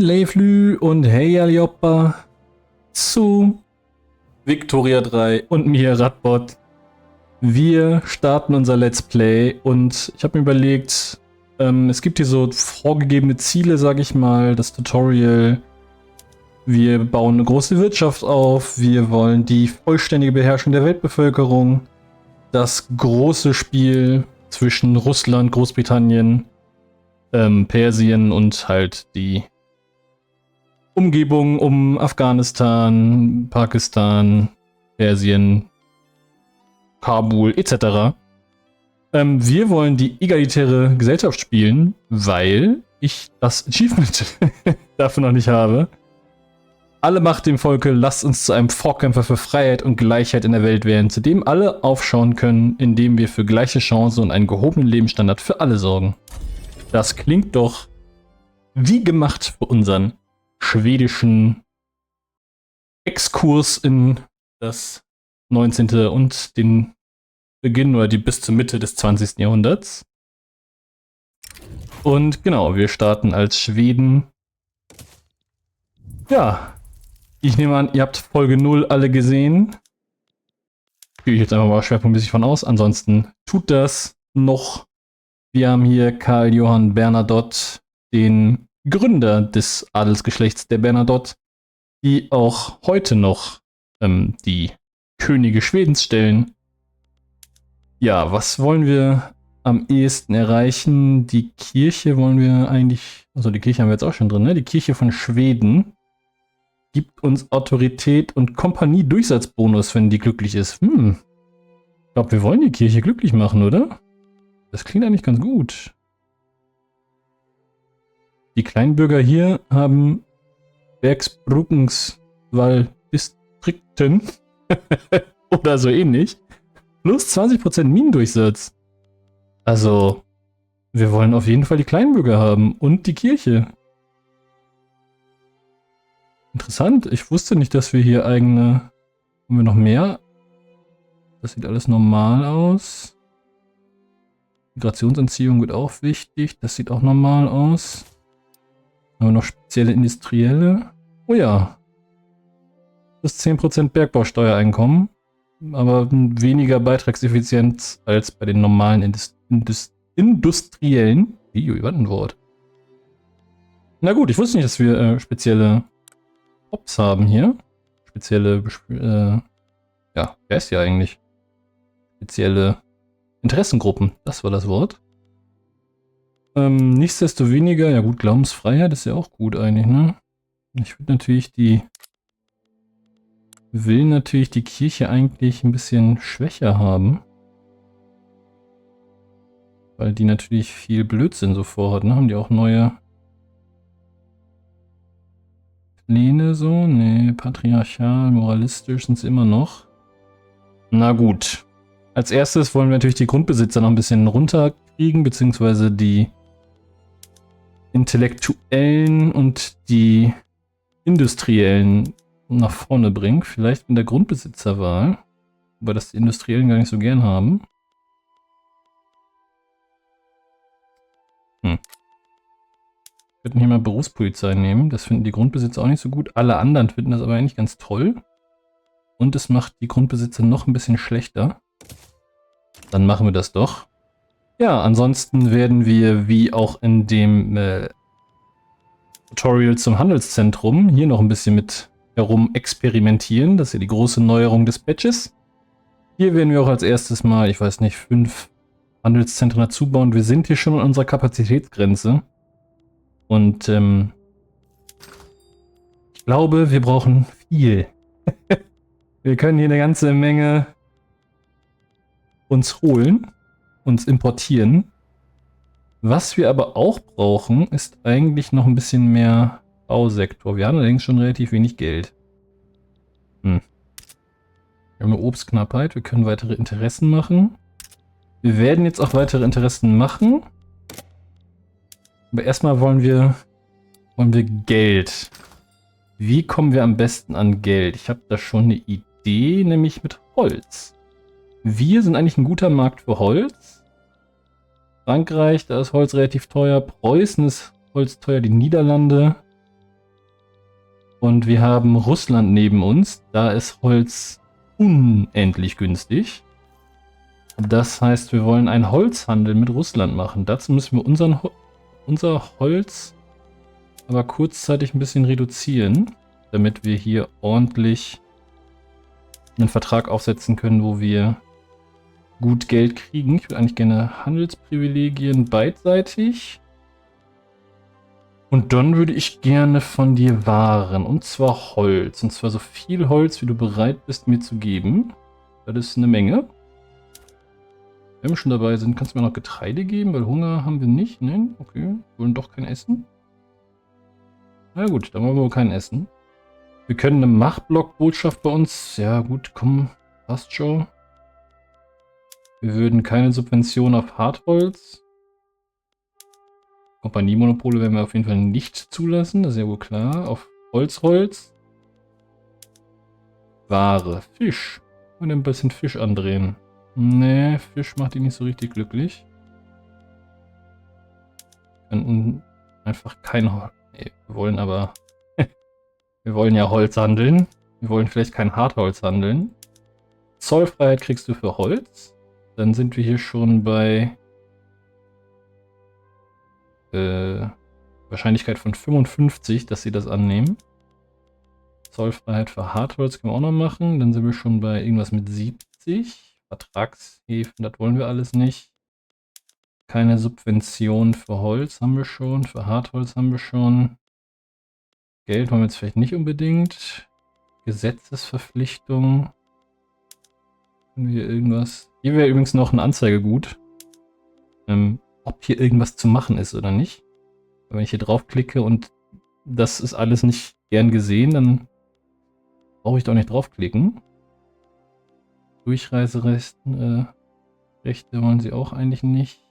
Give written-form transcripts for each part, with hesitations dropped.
Leiflü und hey Aljoppa zu Victoria 3 und mir Radbot. Wir starten unser Let's Play und ich habe mir überlegt, es gibt hier so vorgegebene Ziele, sage ich mal, das Tutorial. Wir bauen eine große Wirtschaft auf, wir wollen die vollständige Beherrschung der Weltbevölkerung, das große Spiel zwischen Russland, Großbritannien, Persien und halt die Umgebung um Afghanistan, Pakistan, Persien, Kabul etc. Wir wollen die egalitäre Gesellschaft spielen, weil ich das Achievement dafür noch nicht habe. Alle Macht dem Volke, lasst uns zu einem Vorkämpfer für Freiheit und Gleichheit in der Welt werden, zu dem alle aufschauen können, indem wir für gleiche Chancen und einen gehobenen Lebensstandard für alle sorgen. Das klingt doch wie gemacht für unseren schwedischen Exkurs in das 19. und den Beginn oder die bis zur Mitte des 20. Jahrhunderts. Und genau, wir starten als Schweden. Ja, ich nehme an, ihr habt Folge 0 alle gesehen. Gehe ich jetzt einfach mal schwerpunktmäßig von aus. Ansonsten tut das noch. Wir haben hier Karl Johann Bernadotte, den Gründer des Adelsgeschlechts der Bernadotte, die auch heute noch die Könige Schwedens stellen. Ja, was wollen wir am ehesten erreichen? Die Kirche wollen wir eigentlich, also die Kirche haben wir jetzt auch schon drin, ne? Die Kirche von Schweden gibt uns Autorität und Kompanie-Durchsatzbonus, wenn die glücklich ist. Ich glaube, wir wollen die Kirche glücklich machen, oder? Das klingt eigentlich ganz gut. Die Kleinbürger hier haben Bergsbruckenswald-Distrikten oder so ähnlich. Plus 20% Minendurchsatz. Also, wir wollen auf jeden Fall die Kleinbürger haben und die Kirche. Interessant, ich wusste nicht, dass wir hier eigene... Haben wir noch mehr? Das sieht alles normal aus. Migrationsentziehung wird auch wichtig. Das sieht auch normal aus. Haben wir noch spezielle Industrielle? Oh ja. Das ist 10% Bergbausteuereinkommen. Aber weniger Beitragseffizienz als bei den normalen Industriellen. Wie war ein Wort? Na gut, ich wusste nicht, dass wir spezielle Ops haben hier. Spezielle, ja, wer ist hier eigentlich? Spezielle Interessengruppen, das war das Wort. Nichtsdestoweniger, ja gut, Glaubensfreiheit ist ja auch gut eigentlich, ne? Ich würde natürlich will natürlich die Kirche eigentlich ein bisschen schwächer haben. Weil die natürlich viel Blödsinn so vorhat, ne? Haben die auch neue Pläne so? Ne, patriarchal, moralistisch sind sie immer noch. Na gut. Als erstes wollen wir natürlich die Grundbesitzer noch ein bisschen runterkriegen, beziehungsweise die Intellektuellen und die Industriellen nach vorne bringen. Vielleicht in der Grundbesitzerwahl, wobei das die Industriellen gar nicht so gern haben. Wir könnten hier mal Berufspolizei nehmen, das finden die Grundbesitzer auch nicht so gut. Alle anderen finden das aber eigentlich ganz toll. Und es macht die Grundbesitzer noch ein bisschen schlechter. Dann machen wir das doch. Ja, ansonsten werden wir, wie auch in dem Tutorial zum Handelszentrum, hier noch ein bisschen mit herum experimentieren. Das ist ja die große Neuerung des Patches. Hier werden wir auch als erstes mal, ich weiß nicht, 5 Handelszentren dazu bauen. Wir sind hier schon an unserer Kapazitätsgrenze. Und ich glaube, wir brauchen viel. Wir können hier eine ganze Menge uns holen, uns importieren. Was wir aber auch brauchen, ist eigentlich noch ein bisschen mehr Bausektor. Wir haben allerdings schon relativ wenig Geld. Wir haben eine Obstknappheit, wir können weitere Interessen machen. Wir werden jetzt auch weitere Interessen machen. Aber erstmal wollen wir Geld. Wie kommen wir am besten an Geld? Ich habe da schon eine Idee, nämlich mit Holz. Wir sind eigentlich ein guter Markt für Holz. Frankreich, da ist Holz relativ teuer. Preußen ist Holz teuer. Die Niederlande. Und wir haben Russland neben uns. Da ist Holz unendlich günstig. Das heißt, wir wollen einen Holzhandel mit Russland machen. Dazu müssen wir unser Holz aber kurzzeitig ein bisschen reduzieren, damit wir hier ordentlich einen Vertrag aufsetzen können, wo wir gut Geld kriegen. Ich würde eigentlich gerne Handelsprivilegien beidseitig. Und dann würde ich gerne von dir Waren, und zwar Holz. Und zwar so viel Holz, wie du bereit bist, mir zu geben. Das ist eine Menge. Wenn wir schon dabei sind, kannst du mir noch Getreide geben, weil Hunger haben wir nicht. Ne? Okay, wir wollen doch kein Essen. Na gut, dann wollen wir wohl kein Essen. Wir können eine Machtblock-Botschaft bei uns. Ja gut, komm, passt schon. Wir würden keine Subvention auf Hartholz. Kompaniemonopole werden wir auf jeden Fall nicht zulassen, das ist ja wohl klar. Auf Holz. Ware, Fisch. Und ein bisschen Fisch andrehen. Nee, Fisch macht ihn nicht so richtig glücklich. Wir könnten einfach kein Holz. Nee, wir wollen aber. Wir wollen ja Holz handeln. Wir wollen vielleicht kein Hartholz handeln. Zollfreiheit kriegst du für Holz. Dann sind wir hier schon bei Wahrscheinlichkeit von 55, dass sie das annehmen. Zollfreiheit für Hartholz können wir auch noch machen. Dann sind wir schon bei irgendwas mit 70. Vertragshäfen, das wollen wir alles nicht. Keine Subvention für Holz haben wir schon. Für Hartholz haben wir schon. Geld wollen wir jetzt vielleicht nicht unbedingt. Gesetzesverpflichtung. Können wir irgendwas. Hier wäre übrigens noch ein Anzeigegut. Ob hier irgendwas zu machen ist oder nicht. Wenn ich hier draufklicke und das ist alles nicht gern gesehen, dann brauche ich doch nicht draufklicken. Durchreiserechte Rechte wollen sie auch eigentlich nicht.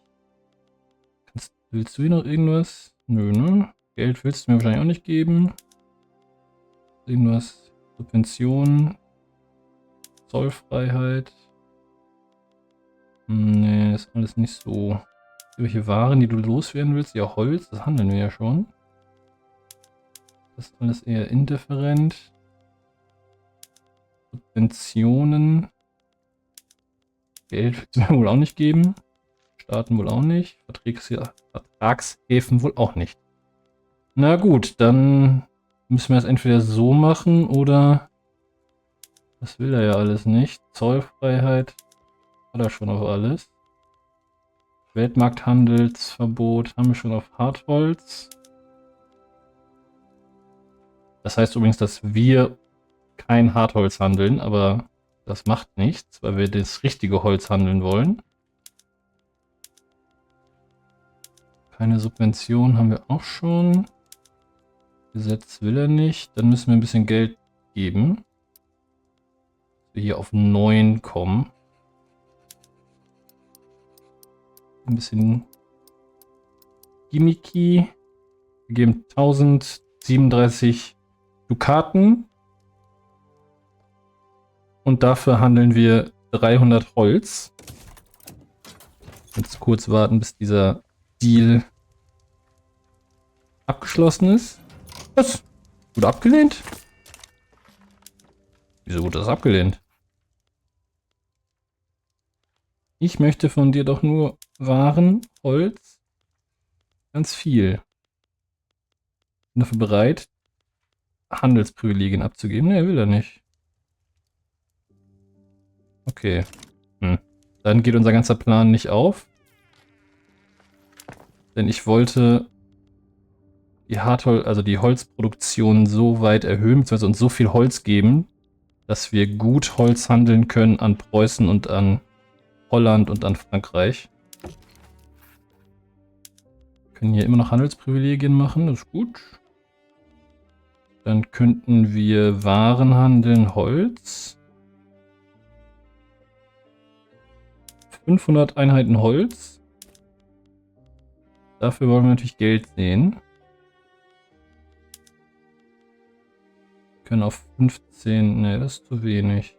Willst du hier noch irgendwas? Nö, ne? Geld willst du mir wahrscheinlich auch nicht geben. Irgendwas. Subventionen. Zollfreiheit. Nee, ist alles nicht so. Welche Waren, die du loswerden willst? Ja, Holz, das handeln wir ja schon. Das ist alles eher indifferent. Subventionen. Geld willst du mir wohl auch nicht geben. Staaten wohl auch nicht. Vertragshäfen wohl auch nicht. Na gut, dann müssen wir das entweder so machen oder... Das will er ja alles nicht. Zollfreiheit hat er schon auf alles. Weltmarkthandelsverbot haben wir schon auf Hartholz. Das heißt übrigens, dass wir kein Hartholz handeln, aber das macht nichts, weil wir das richtige Holz handeln wollen. Keine Subvention haben wir auch schon. Gesetz will er nicht. Dann müssen wir ein bisschen Geld geben. Dass wir hier auf 9 kommen. Ein bisschen gimmicky. Wir geben 1037 Dukaten. Und dafür handeln wir 300 Holz. Jetzt kurz warten, bis dieser Deal abgeschlossen ist. Was? Wurde abgelehnt? Wieso wurde das abgelehnt? Ich möchte von dir doch nur Waren, Holz, ganz viel. Bin dafür bereit, Handelsprivilegien abzugeben. Ne, will er nicht. Okay. Dann geht unser ganzer Plan nicht auf. Denn ich wollte die die Holzproduktion so weit erhöhen, beziehungsweise uns so viel Holz geben, dass wir gut Holz handeln können an Preußen und an Holland und an Frankreich. Wir können hier immer noch Handelsprivilegien machen, das ist gut. Dann könnten wir Waren handeln, Holz. 500 Einheiten Holz. Dafür wollen wir natürlich Geld sehen. Wir können auf 15, ne, das ist zu wenig.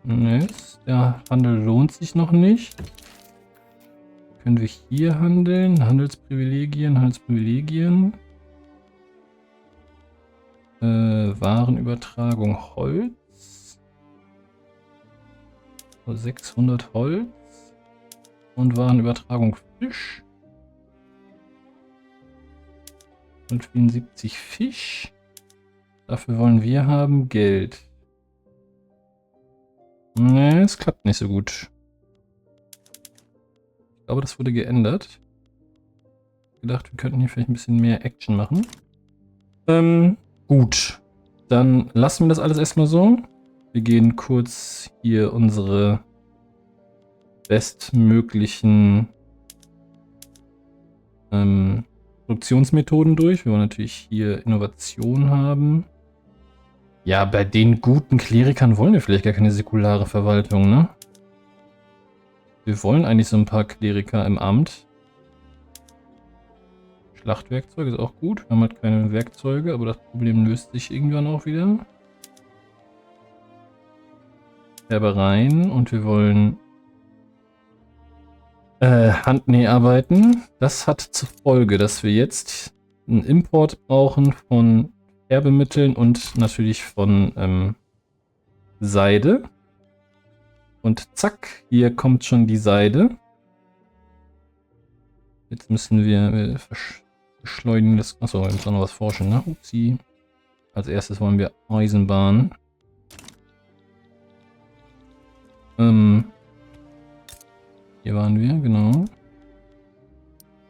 Ne, der Handel lohnt sich noch nicht. Können wir hier handeln? Handelsprivilegien. Warenübertragung Holz. So 600 Holz. Und Warenübertragung Fisch. 174 Fisch. Dafür wollen wir haben Geld. Ne, es klappt nicht so gut. Ich glaube, das wurde geändert. Ich gedacht, wir könnten hier vielleicht ein bisschen mehr Action machen. Gut. Dann lassen wir das alles erstmal so. Wir gehen kurz hier unsere bestmöglichen Produktionsmethoden durch. Wir wollen natürlich hier Innovation haben. Ja, bei den guten Klerikern wollen wir vielleicht gar keine säkulare Verwaltung, ne? Wir wollen eigentlich so ein paar Kleriker im Amt. Schlachtwerkzeuge ist auch gut. Wir haben halt keine Werkzeuge, aber das Problem löst sich irgendwann auch wieder. Färbereien und wir wollen Handnäharbeiten. Das hat zur Folge, dass wir jetzt einen Import brauchen von Färbemitteln und natürlich von Seide. Und zack, hier kommt schon die Seide. Jetzt müssen wir beschleunigen das. Achso, wir müssen noch was forschen, ne? Upsi. Als erstes wollen wir Eisenbahn. Hier waren wir, genau.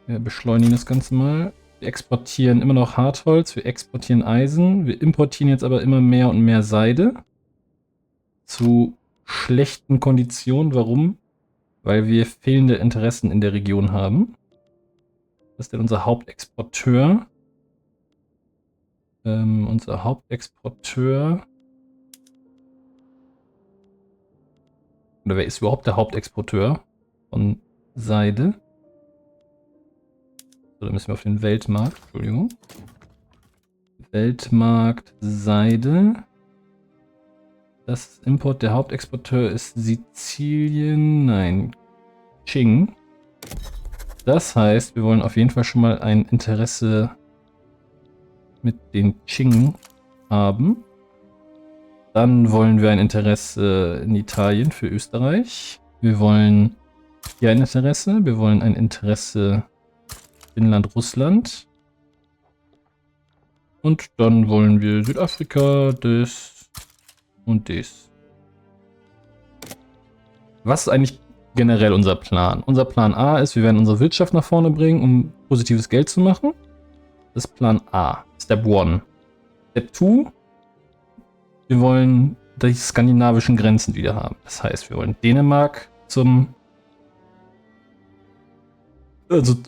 Wir beschleunigen das Ganze mal. Wir exportieren immer noch Hartholz, wir exportieren Eisen. Wir importieren jetzt aber immer mehr und mehr Seide. Zu schlechten Konditionen. Warum? Weil wir fehlende Interessen in der Region haben. Was ist denn unser Hauptexporteur? Unser Hauptexporteur. Oder wer ist überhaupt der Hauptexporteur von Seide? So, dann müssen wir auf den Weltmarkt. Entschuldigung. Weltmarkt Seide. Das Import, der Hauptexporteur ist Sizilien. Nein. Qing. Das heißt, wir wollen auf jeden Fall schon mal ein Interesse mit den Qing haben. Dann wollen wir ein Interesse in Italien für Österreich. Wir wollen hier ein Interesse. Wir wollen ein Interesse Finnland, Russland. Und dann wollen wir Südafrika, das und das. Was ist eigentlich generell unser Plan? Unser Plan A ist, wir werden unsere Wirtschaft nach vorne bringen, um positives Geld zu machen. Das ist Plan A. Step 1. Step 2. Wir wollen die skandinavischen Grenzen wieder haben. Das heißt, wir wollen Dänemark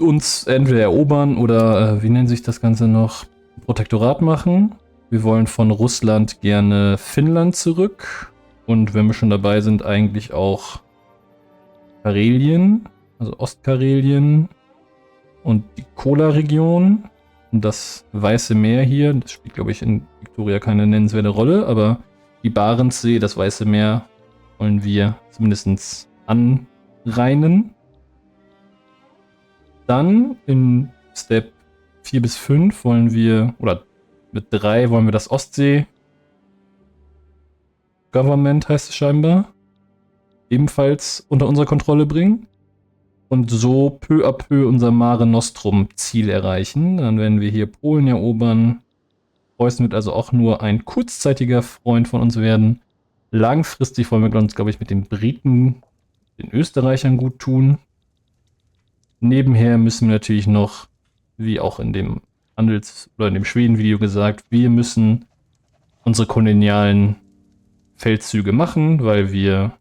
uns entweder erobern oder, wie nennt sich das Ganze noch, Protektorat machen. Wir wollen von Russland gerne Finnland zurück. Und wenn wir schon dabei sind, eigentlich auch Karelien, also Ostkarelien und die Kola-Region. Und das Weiße Meer hier, das spielt, glaube ich, in Victoria keine nennenswerte Rolle, aber die Barentssee, das Weiße Meer, wollen wir zumindest anreinen. Dann in Step 4 bis 5 wollen wir, oder mit 3 wollen wir das Ostsee-Government, heißt es scheinbar, ebenfalls unter unsere Kontrolle bringen. Und so peu à peu unser Mare Nostrum Ziel erreichen. Dann werden wir hier Polen erobern. Preußen wird also auch nur ein kurzzeitiger Freund von uns werden. Langfristig wollen wir uns, glaube ich, mit den Briten, den Österreichern gut tun. Nebenher müssen wir natürlich noch, wie auch in dem oder in dem Schweden-Video gesagt, wir müssen unsere kolonialen Feldzüge machen, weil wir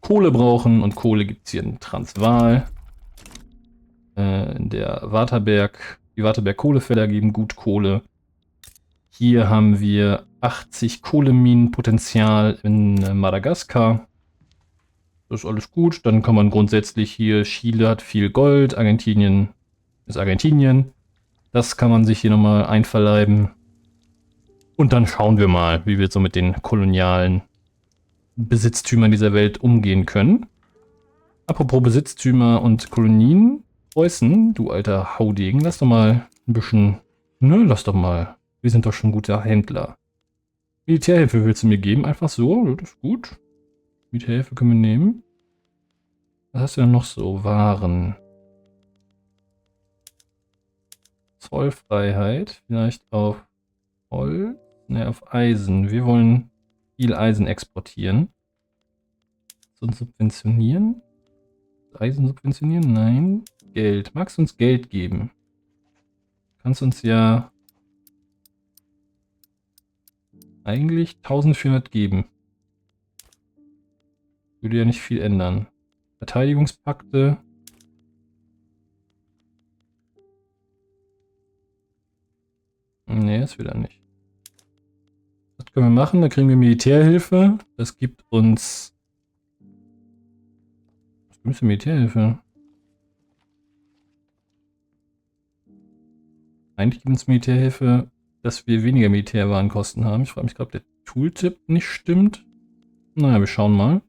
Kohle brauchen und Kohle gibt es hier in Transvaal. In der die Waterberg Kohlefelder geben gut Kohle. Hier haben wir 80 Kohleminenpotenzial in Madagaskar. Das ist alles gut. Dann kann man grundsätzlich hier, Chile hat viel Gold, Argentinien ist Argentinien. Das kann man sich hier nochmal einverleiben. Und dann schauen wir mal, wie wir so mit den kolonialen Besitztümern dieser Welt umgehen können. Apropos Besitztümer und Kolonien. Preußen, du alter Haudegen, lass doch mal ein bisschen, ne, lass doch mal Wir sind doch schon guter Händler. Militärhilfe willst du mir geben? Einfach so? Das ist gut. Militärhilfe können wir nehmen. Was hast du denn noch so? Waren. Zollfreiheit. Vielleicht auf Holz? Ne, auf Eisen. Wir wollen viel Eisen exportieren. Und subventionieren? Eisen subventionieren? Nein. Geld. Magst du uns Geld geben? Kannst uns ja eigentlich 1400 geben. Würde ja nicht viel ändern. Verteidigungspakte. Nee, das will er nicht. Das können wir machen. Da kriegen wir Militärhilfe. Das gibt uns... Was gibt es für Militärhilfe? Eigentlich gibt uns Militärhilfe, dass wir weniger Militärwarenkosten haben. Ich frage mich gerade, ob der Tooltip nicht stimmt. Naja, wir schauen mal.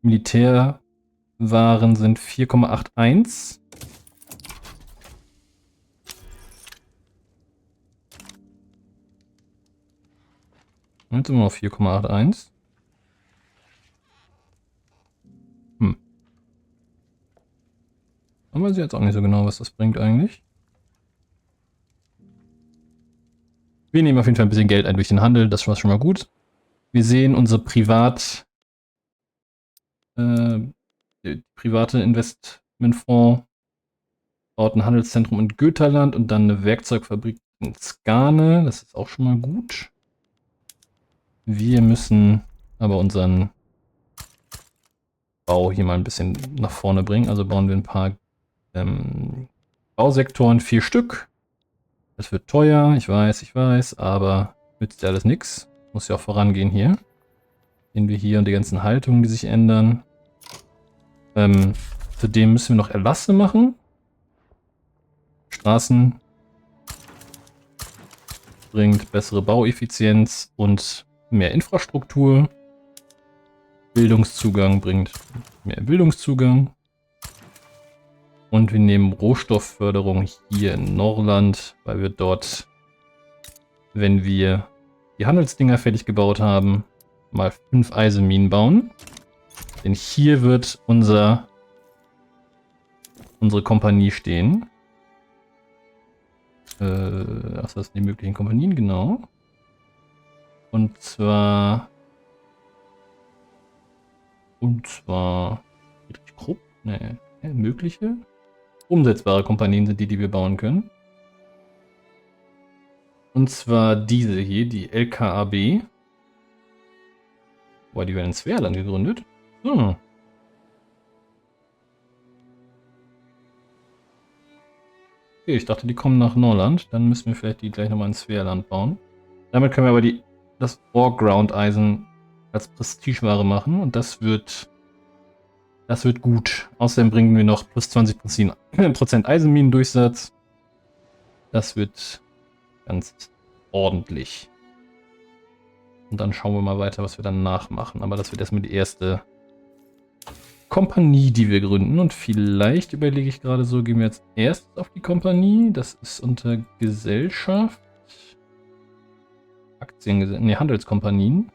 Militärwaren sind 4,81. Jetzt sind wir auf 4,81. Aber weiß ich jetzt auch nicht so genau, was das bringt eigentlich. Wir nehmen auf jeden Fall ein bisschen Geld ein durch den Handel, das war schon mal gut. Wir sehen unsere private Investmentfonds baut ein Handelszentrum in Götaland und dann eine Werkzeugfabrik in Skane. Das ist auch schon mal gut. Wir müssen aber unseren Bau hier mal ein bisschen nach vorne bringen. Also bauen wir ein paar Bausektoren, 4 Stück. Das wird teuer, ich weiß, aber nützt ja alles nichts. Muss ja auch vorangehen hier. Sehen wir hier und die ganzen Haltungen, die sich ändern. Zudem müssen wir noch Erlasse machen. Straßen bringt bessere Baueffizienz und mehr Infrastruktur. Bildungszugang bringt mehr Bildungszugang. Und wir nehmen Rohstoffförderung hier in Norland, weil wir dort, wenn wir die Handelsdinger fertig gebaut haben, mal 5 Eisenminen bauen. Denn hier wird unsere Kompanie stehen. Was sind die möglichen Kompanien? Genau. Und zwar Friedrich Krupp? Nee, mögliche. Umsetzbare Kompanien sind die, die wir bauen können. Und zwar diese hier, die LKAB. Boah, die werden in Sverland gegründet. Hm. Okay, ich dachte, die kommen nach Norland. Dann müssen wir vielleicht die gleich nochmal in Sverland bauen. Damit können wir aber das Ore-Ground-Eisen als Prestigeware machen. Und das wird gut. Außerdem bringen wir noch plus 20% Eisenminendurchsatz. Das wird ganz ordentlich. Und dann schauen wir mal weiter, was wir danach machen. Aber das wird erstmal die erste Kompanie, die wir gründen. Und vielleicht überlege ich gerade so, gehen wir jetzt erst auf die Kompanie. Das ist unter Gesellschaft. Handelskompanien.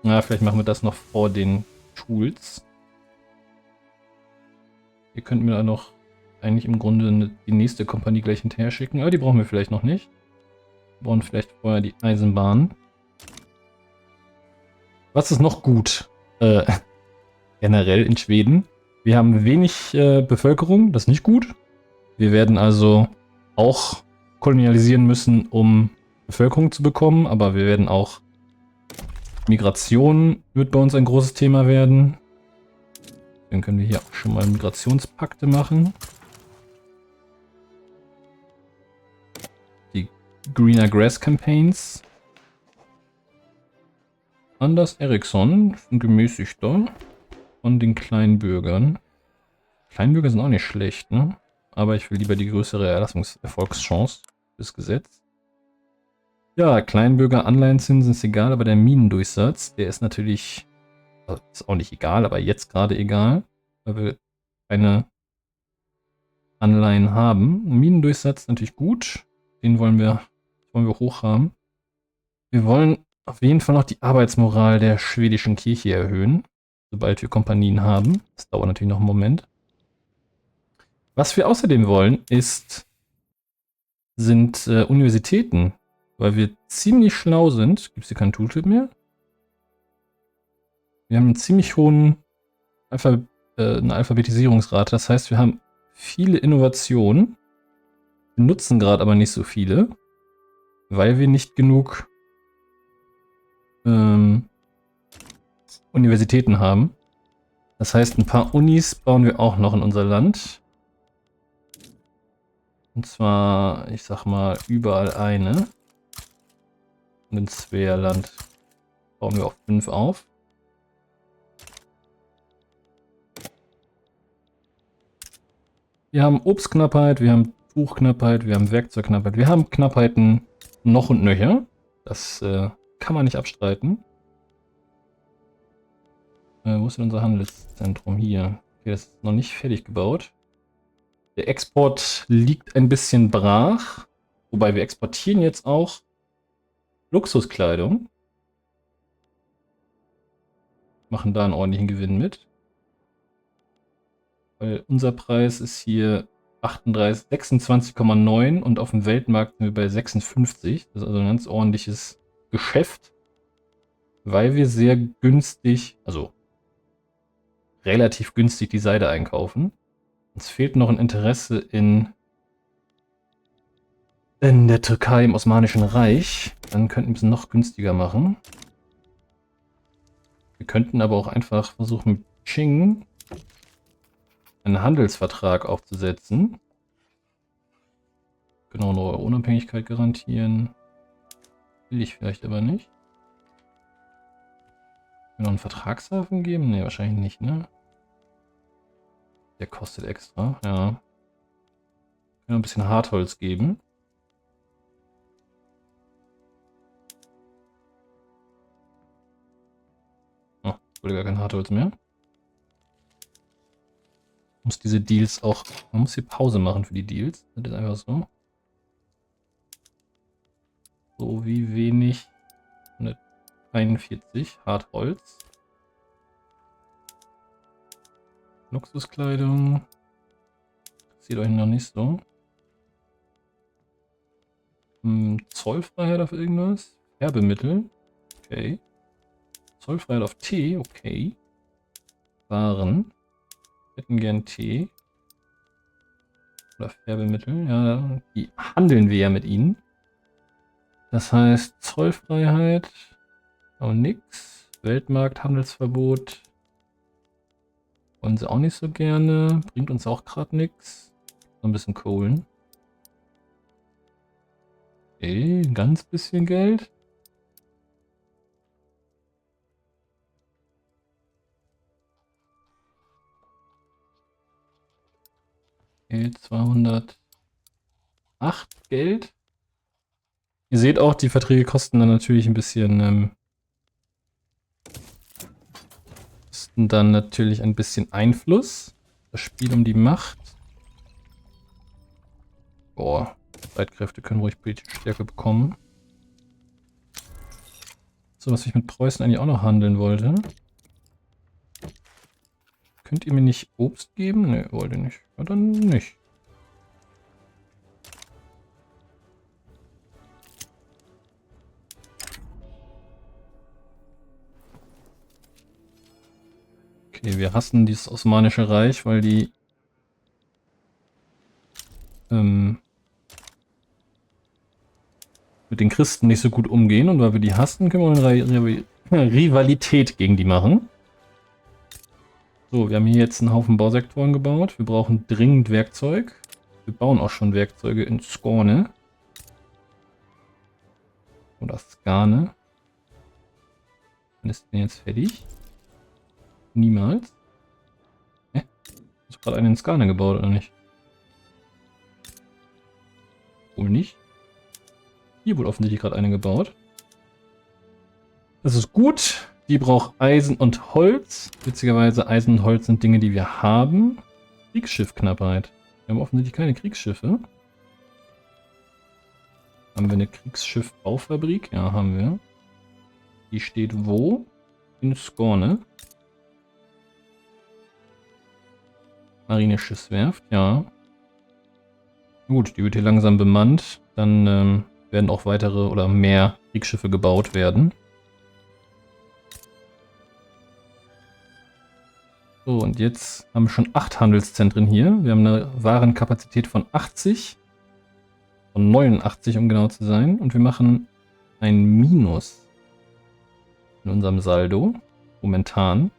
Na, vielleicht machen wir das noch vor den Tools. Ihr könnt mir da noch eigentlich im Grunde die nächste Kompanie gleich hinterher schicken. Aber die brauchen wir vielleicht noch nicht. Wir brauchen vielleicht vorher die Eisenbahn. Was ist noch gut? Generell in Schweden. Wir haben wenig Bevölkerung, das ist nicht gut. Wir werden also auch kolonialisieren müssen, um Bevölkerung zu bekommen, aber wir werden auch Migration wird bei uns ein großes Thema werden. Dann können wir hier auch schon mal Migrationspakte machen. Die Greener Grass Campaigns. Anders Eriksson, ein gemäßigter von den Kleinbürgern. Kleinbürger sind auch nicht schlecht, ne? Aber ich will lieber die größere Erfolgschance des Gesetzes. Ja, Kleinbürger, Anleihenzinsen ist egal, aber der Minendurchsatz, der ist natürlich, also ist auch nicht egal, aber jetzt gerade egal, weil wir keine Anleihen haben. Minendurchsatz natürlich gut. Den wollen wir hoch haben. Wir wollen auf jeden Fall noch die Arbeitsmoral der schwedischen Kirche erhöhen, sobald wir Kompanien haben. Das dauert natürlich noch einen Moment. Was wir außerdem wollen, sind Universitäten, weil wir ziemlich schlau sind. Gibt es hier keinen Tooltip mehr? Wir haben einen ziemlich hohen eine Alphabetisierungsrate. Das heißt, wir haben viele Innovationen. Wir nutzen gerade aber nicht so viele, weil wir nicht genug Universitäten haben. Das heißt, ein paar Unis bauen wir auch noch in unser Land. Und zwar, ich sag mal, überall eine. Und in Svealand bauen wir auch 5 auf. Wir haben Obstknappheit, wir haben Tuchknappheit, wir haben Werkzeugknappheit. Wir haben Knappheiten noch und nöcher. Das kann man nicht abstreiten. Wo ist denn unser Handelszentrum? Hier. Okay, das ist noch nicht fertig gebaut. Der Export liegt ein bisschen brach. Wobei wir exportieren jetzt auch Luxuskleidung. Machen da einen ordentlichen Gewinn mit. Weil unser Preis ist hier 26,9 und auf dem Weltmarkt sind wir bei 56. Das ist also ein ganz ordentliches Geschäft. Weil wir sehr günstig, also relativ günstig die Seide einkaufen. Uns fehlt noch ein Interesse in der Türkei im Osmanischen Reich. Dann könnten wir es noch günstiger machen. Wir könnten aber auch einfach versuchen, mit Qing einen Handelsvertrag aufzusetzen. Genau, eine Unabhängigkeit garantieren. Will ich vielleicht aber nicht. Will noch einen Vertragshafen geben? Ne, wahrscheinlich nicht, ne? Der kostet extra, ja. Können wir ein bisschen Hartholz geben. Oh, wurde gar kein Hartholz mehr. Muss diese Deals auch, man muss hier Pause machen für die Deals. Das ist einfach so. So wie wenig. 141 Hartholz. Luxuskleidung. Sieht euch noch nicht so. Zollfreiheit auf irgendwas. Färbemittel. Okay. Zollfreiheit auf Tee. Okay. Waren. Hätten gern Tee. Oder Färbemittel. Ja, die handeln wir ja mit ihnen. Das heißt Zollfreiheit. Aber nix. Weltmarkthandelsverbot. Wollen sie auch nicht so gerne. Bringt uns auch gerade nichts. So ein bisschen Kohlen. Okay, ein ganz bisschen Geld. Okay, 208 Geld. Ihr seht auch, die Verträge kosten dann natürlich ein bisschen Einfluss. Das Spiel um die Macht. Boah, Streitkräfte können ruhig politische Stärke bekommen. So, was ich mit Preußen eigentlich auch noch handeln wollte. Könnt ihr mir nicht Obst geben? Ne, wollt ihr nicht. Ja, dann nicht. Okay, wir hassen dieses Osmanische Reich, weil die mit den Christen nicht so gut umgehen, und weil wir die hassen, können wir eine Rivalität gegen die machen. So, wir haben hier jetzt einen Haufen Bausektoren gebaut. Wir brauchen dringend Werkzeug. Wir bauen auch schon Werkzeuge in Skåne. Oder Skane. Wann ist denn jetzt fertig? Niemals. Hast du gerade einen in Skane gebaut, oder nicht? Wohl nicht. Hier wurde offensichtlich gerade eine gebaut. Das ist gut. Die braucht Eisen und Holz. Witzigerweise, Eisen und Holz sind Dinge, die wir haben. Kriegsschiffknappheit. Wir haben offensichtlich keine Kriegsschiffe. Haben wir eine Kriegsschiff-Baufabrik? Ja, haben wir. Die steht wo? In Skorne. Marineschiffswerft, ja. Gut, die wird hier langsam bemannt. Dann werden auch weitere oder mehr Kriegsschiffe gebaut werden. So, und jetzt haben wir schon 8 Handelszentren hier. Wir haben eine Warenkapazität von 80. Von 89, um genau zu sein. Und wir machen ein Minus in unserem Saldo. Momentan.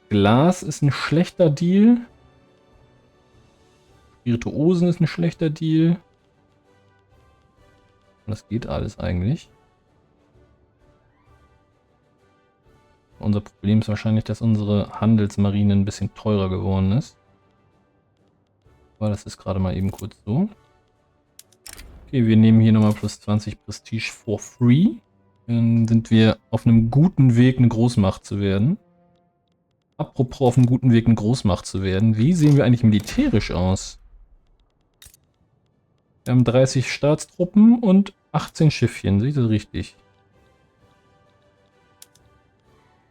Glas ist ein schlechter Deal. Spirituosen ist ein schlechter Deal. Und das geht alles eigentlich. Unser Problem ist wahrscheinlich, dass unsere Handelsmarine ein bisschen teurer geworden ist. Aber das ist gerade mal eben kurz so. Okay, wir nehmen hier nochmal plus 20 Prestige for free. Dann sind wir auf einem guten Weg, eine Großmacht zu werden. Apropos auf einem guten Weg, eine Großmacht zu werden. Wie sehen wir eigentlich militärisch aus? Wir haben 30 Staatstruppen und 18 Schiffchen. Seht ihr das richtig?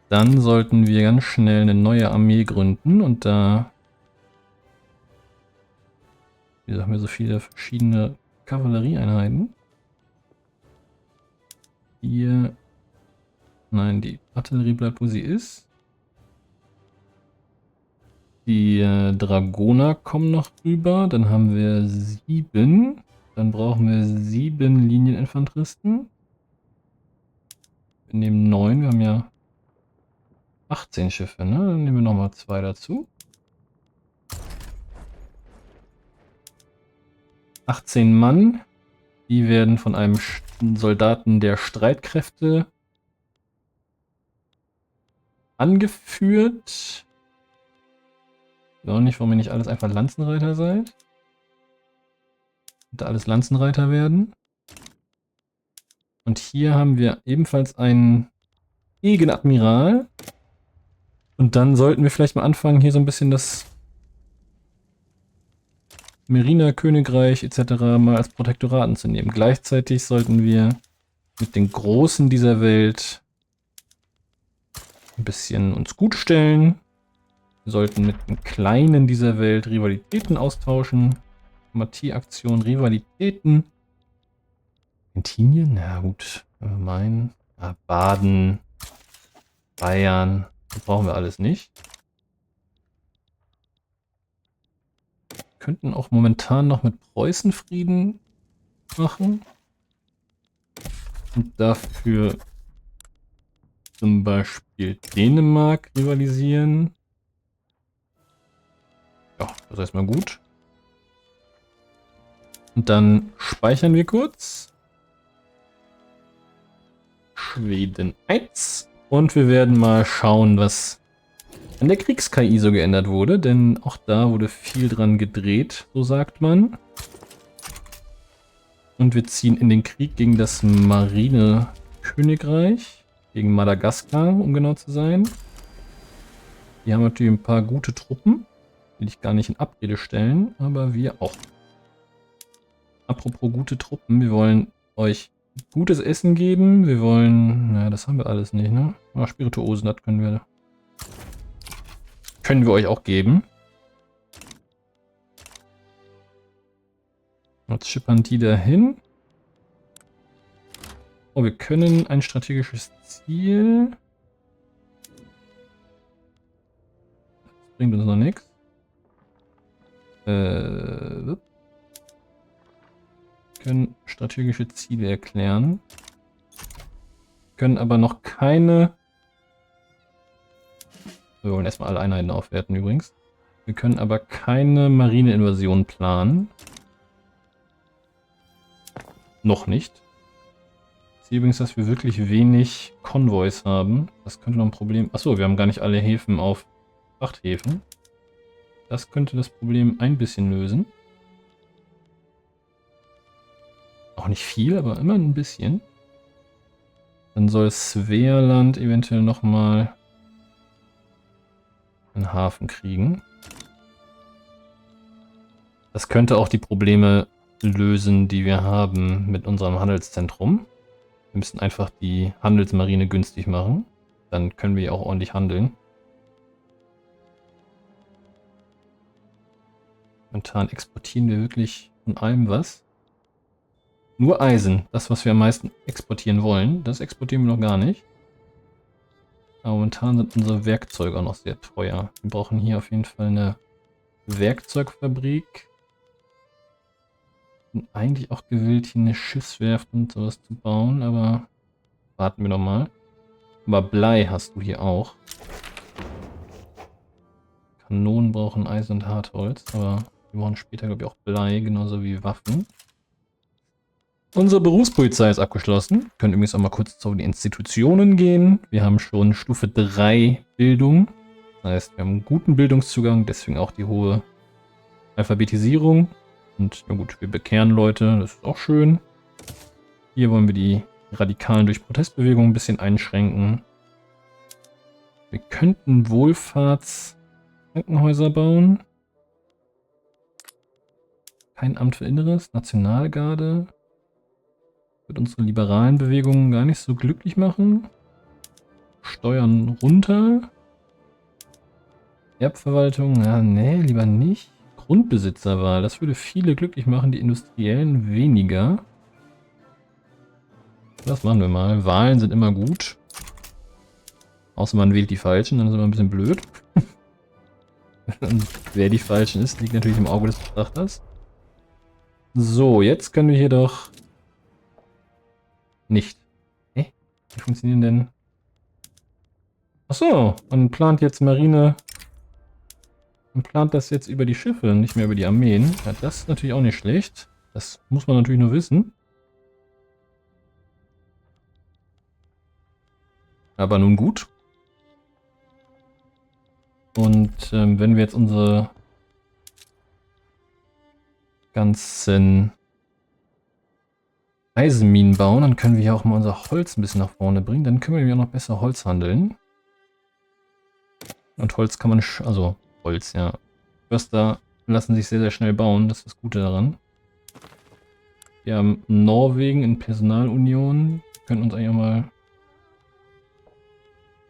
Dann sollten wir ganz schnell eine neue Armee gründen und da haben wir so viele verschiedene Kavallerieeinheiten. Hier, nein, die Artillerie bleibt, wo sie ist. Die Dragoner kommen noch rüber, dann haben wir 7. Dann brauchen wir 7 Linieninfanteristen. Wir nehmen 9, wir haben ja 18 Schiffe, ne? Dann nehmen wir nochmal 2 dazu. 18 Mann. Die werden von einem Soldaten der Streitkräfte angeführt. Ich weiß auch nicht, warum ihr nicht alles einfach Lanzenreiter seid. Und da alles Lanzenreiter werden. Und hier haben wir ebenfalls einen Gegenadmiral. Und dann sollten wir vielleicht mal anfangen, hier so ein bisschen das Meriner Königreich etc. mal als Protektoraten zu nehmen. Gleichzeitig sollten wir mit den Großen dieser Welt ein bisschen uns gut stellen. Wir sollten mit den Kleinen dieser Welt Rivalitäten austauschen. Diplomatie-Aktionen, Rivalitäten. Argentinien? Na gut, wenn wir meinen. Ja, Baden, Bayern, das brauchen wir alles nicht. Könnten auch momentan noch mit Preußen Frieden machen. Und dafür zum Beispiel Dänemark rivalisieren. Ja, das ist erstmal gut. Und dann speichern wir kurz. Schweden 1. Und wir werden mal schauen, was an der Kriegs-KI so geändert wurde. Denn auch da wurde viel dran gedreht, so sagt man. Und wir ziehen in den Krieg gegen das Marine-Königreich. Gegen Madagaskar, um genau zu sein. Die haben natürlich ein paar gute Truppen. Will ich gar nicht in Abrede stellen, aber wir auch. Apropos gute Truppen, wir wollen euch gutes Essen geben. Wir wollen, naja, das haben wir alles nicht, ne? Aber Spirituosen, das können wir euch auch geben. Jetzt schippern die dahin. Oh, wir können ein strategisches Ziel. Das bringt uns noch nichts. Können strategische Ziele erklären. Können aber noch keine. Wir wollen erstmal alle Einheiten aufwerten übrigens. Wir können aber keine Marineinvasion planen. Noch nicht. Ich sehe übrigens, dass wir wirklich wenig Konvois haben. Das könnte noch ein Problem. Achso, wir haben gar nicht alle Häfen auf Frachthäfen. Das könnte das Problem ein bisschen lösen. Auch nicht viel, aber immer ein bisschen. Dann soll Svealand eventuell nochmal einen Hafen kriegen. Das könnte auch die Probleme lösen, die wir haben mit unserem Handelszentrum. Wir müssen einfach die Handelsmarine günstig machen. Dann können wir ja auch ordentlich handeln. Momentan exportieren wir wirklich von allem was. Nur Eisen, das was wir am meisten exportieren wollen, das exportieren wir noch gar nicht. Aber momentan sind unsere Werkzeuge auch noch sehr teuer. Wir brauchen hier auf jeden Fall eine Werkzeugfabrik. Bin eigentlich auch gewillt, hier eine Schiffswerft und sowas zu bauen, aber warten wir noch mal. Aber Blei hast du hier auch. Kanonen brauchen Eisen und Hartholz, aber wir brauchen später, glaube ich, auch Blei, genauso wie Waffen. Unsere Berufspolizei ist abgeschlossen. Wir können übrigens auch mal kurz zu den Institutionen gehen. Wir haben schon Stufe 3 Bildung. Das heißt, wir haben einen guten Bildungszugang, deswegen auch die hohe Alphabetisierung. Und na gut, wir bekehren Leute, das ist auch schön. Hier wollen wir die Radikalen durch Protestbewegungen ein bisschen einschränken. Wir könnten Wohlfahrtskrankenhäuser bauen. Kein Amt für Inneres, Nationalgarde. Wird unsere liberalen Bewegungen gar nicht so glücklich machen. Steuern runter. Erbverwaltung, ja, nee, lieber nicht. Grundbesitzerwahl, das würde viele glücklich machen, die Industriellen weniger. Das machen wir mal. Wahlen sind immer gut. Außer man wählt die Falschen, dann ist immer ein bisschen blöd. Und wer die Falschen ist, liegt natürlich im Auge des Betrachters. So, jetzt können wir hier doch nicht. Hä? Wie funktionieren denn? Achso, man plant jetzt Marine. Man plant das jetzt über die Schiffe, nicht mehr über die Armeen. Ja, das ist natürlich auch nicht schlecht. Das muss man natürlich nur wissen. Aber nun gut. Und wenn wir jetzt unsere ganzen Eisenminen bauen, dann können wir hier auch mal unser Holz ein bisschen nach vorne bringen. Dann können wir ja noch besser Holz handeln. Und Holz kann man, also Holz, ja. Förster lassen sich sehr, sehr schnell bauen. Das ist das Gute daran. Wir haben Norwegen in Personalunion. Wir können uns eigentlich auch mal...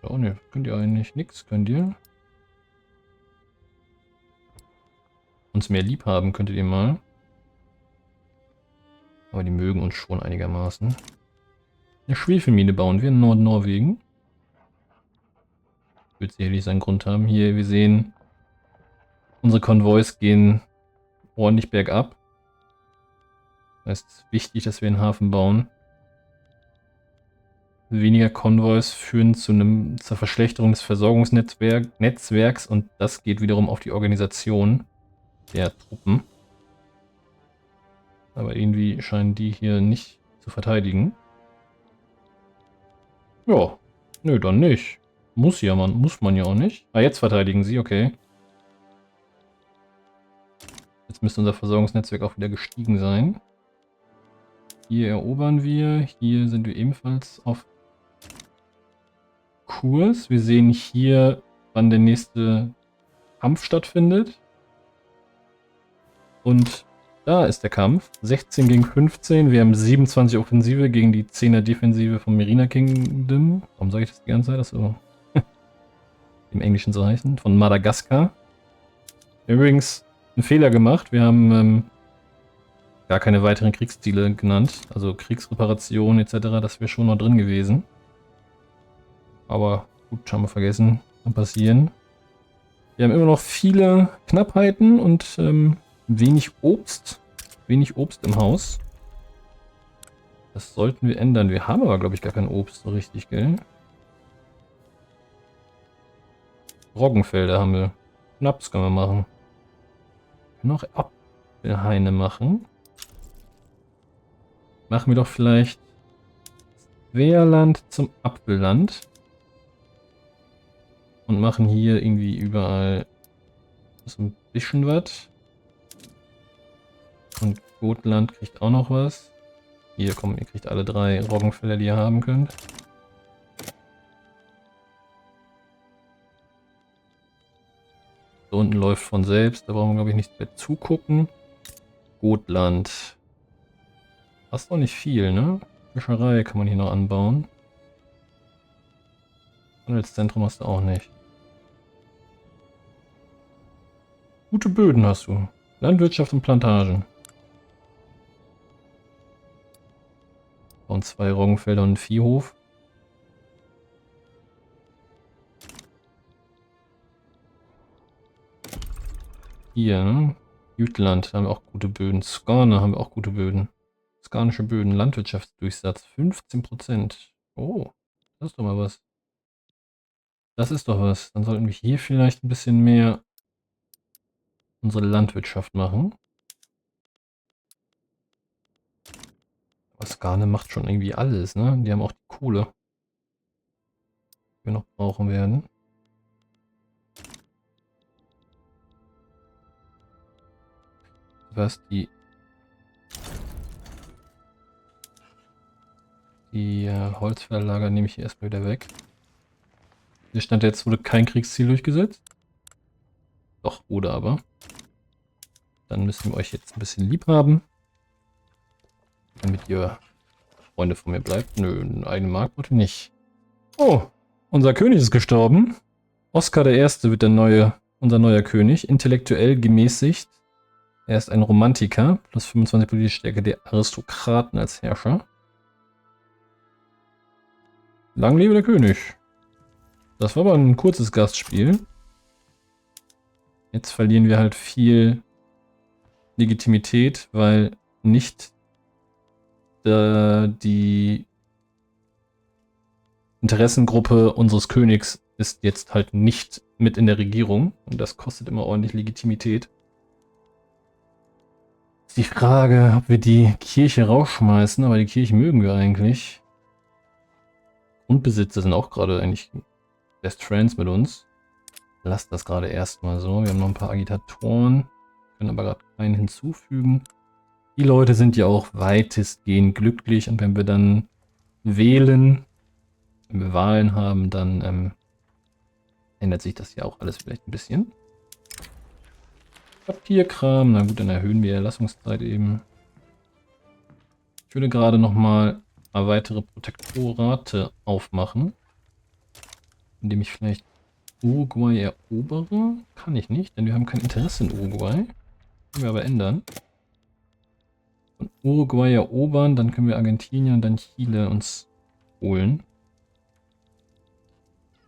Oh ne, könnt ihr eigentlich nichts, könnt ihr? Uns mehr lieb haben könntet ihr mal. Aber die mögen uns schon einigermaßen. Eine Schwefelmine bauen wir in Nordnorwegen. Wird sicherlich seinen Grund haben. Hier, wir sehen, unsere Konvois gehen ordentlich bergab. Das heißt, es ist wichtig, dass wir einen Hafen bauen. Weniger Konvois führen zur Verschlechterung des Versorgungsnetzwerks und das geht wiederum auf die Organisation der Truppen. Aber irgendwie scheinen die hier nicht zu verteidigen. Ja, nö, dann nicht. Muss man ja auch nicht. Ah, jetzt verteidigen sie, okay. Jetzt müsste unser Versorgungsnetzwerk auch wieder gestiegen sein. Hier erobern wir. Hier sind wir ebenfalls auf Kurs. Wir sehen hier, wann der nächste Kampf stattfindet. Und da ist der Kampf. 16 gegen 15. Wir haben 27 Offensive gegen die 10er Defensive vom Merina Kingdom. Warum sage ich das die ganze Zeit? Das so im Englischen so heißen. Von Madagaskar. Übrigens einen Fehler gemacht. Wir haben gar keine weiteren Kriegsziele genannt. Also Kriegsreparation etc. Das wäre schon noch drin gewesen. Aber gut, haben wir vergessen. Kann passieren. Wir haben immer noch viele Knappheiten und wenig Obst. Wenig Obst im Haus. Das sollten wir ändern. Wir haben aber, glaube ich, gar kein Obst so richtig, gell? Roggenfelder haben wir. Schnaps können wir machen. Noch Apfelhaine machen. Machen wir doch vielleicht Wehrland zum Apfelland. Und machen hier irgendwie überall so ein bisschen was. Und Gotland kriegt auch noch was. Hier, komm, ihr kriegt alle 3 Roggenfelder, die ihr haben könnt. So unten läuft von selbst, da brauchen wir, glaube ich, nicht mehr zugucken. Gotland. Hast auch nicht viel, ne? Fischerei kann man hier noch anbauen. Handelszentrum hast du auch nicht. Gute Böden hast du. Landwirtschaft und Plantagen. Und 2 Roggenfelder und ein Viehhof. Hier, ne? Jütland haben wir auch gute Böden. Skane haben wir auch gute Böden. Skanische Böden, Landwirtschaftsdurchsatz 15%. Oh, das ist doch mal was. Das ist doch was. Dann sollten wir hier vielleicht ein bisschen mehr unsere Landwirtschaft machen. Aber Skane macht schon irgendwie alles, ne? Die haben auch die Kohle, die wir noch brauchen werden. Was die Holzverlager nehme ich hier erstmal wieder weg. Hier stand jetzt, wurde kein Kriegsziel durchgesetzt. Doch, wurde aber. Dann müssen wir euch jetzt ein bisschen lieb haben. Damit ihr Freunde von mir bleibt. Nö, eine eigene Mark wollte nicht. Oh, unser König ist gestorben. Oskar I. wird unser neuer König. Intellektuell gemäßigt. Er ist ein Romantiker. Plus 25 politische Stärke der Aristokraten als Herrscher. Lang lebe der König. Das war aber ein kurzes Gastspiel. Jetzt verlieren wir halt viel Legitimität, weil nicht die Interessengruppe unseres Königs ist jetzt halt nicht mit in der Regierung. Und das kostet immer ordentlich Legitimität. Ist die Frage, ob wir die Kirche rausschmeißen, aber die Kirche mögen wir eigentlich. Grundbesitzer sind auch gerade eigentlich Best Friends mit uns. Lasst das gerade erstmal so. Wir haben noch ein paar Agitatoren, können aber gerade keinen hinzufügen. Die Leute sind ja auch weitestgehend glücklich und wenn wir dann wählen, wenn wir Wahlen haben, dann ändert sich das ja auch alles vielleicht ein bisschen. Papierkram, na gut, dann erhöhen wir die Erlassungszeit eben. Ich würde gerade nochmal weitere Protektorate aufmachen, indem ich vielleicht Uruguay erobere. Kann ich nicht, denn wir haben kein Interesse in Uruguay. Können wir aber ändern. Und Uruguay erobern, dann können wir Argentinien und dann Chile uns holen.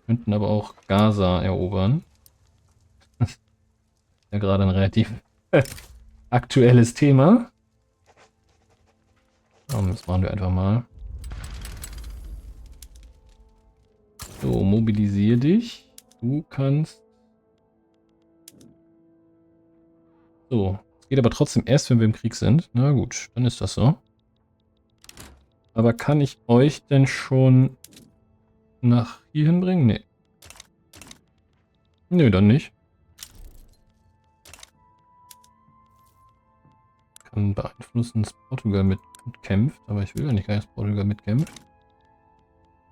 Könnten aber auch Gaza erobern. Das ist ja gerade ein relativ aktuelles Thema. Das machen wir einfach mal. So, mobilisier dich. Du kannst... So, es geht aber trotzdem erst, wenn wir im Krieg sind. Na gut, dann ist das so. Aber kann ich euch denn schon nach hier hinbringen? Nee. Nö, dann nicht. Kann beeinflussen, dass Portugal mitkämpft, aber ich will ja nicht gar nicht, dass Portugal mitkämpft.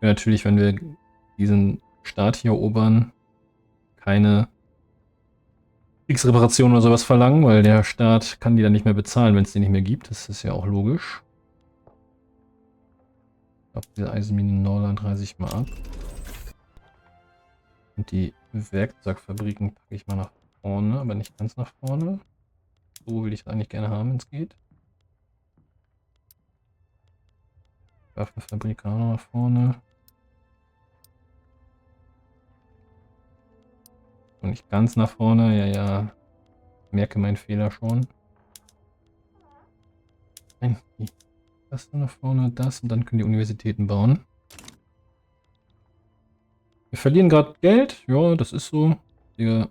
Ja, natürlich, wenn wir diesen Staat hier erobern, keine Kriegsreparation oder sowas verlangen, weil der Staat kann die dann nicht mehr bezahlen, wenn es die nicht mehr gibt. Das ist ja auch logisch. Ich glaube, diese Eisenmine in Norland reiße ich mal ab. Und die Werkzeugfabriken packe ich mal nach vorne, aber nicht ganz nach vorne. So will ich es eigentlich gerne haben, wenn es geht. Waffenfabrik auch noch nach vorne. Und nicht ganz nach vorne, ja. Merke meinen Fehler schon. Nein, das nach vorne, das und dann können die Universitäten bauen. Wir verlieren gerade Geld, ja, das ist so. Wir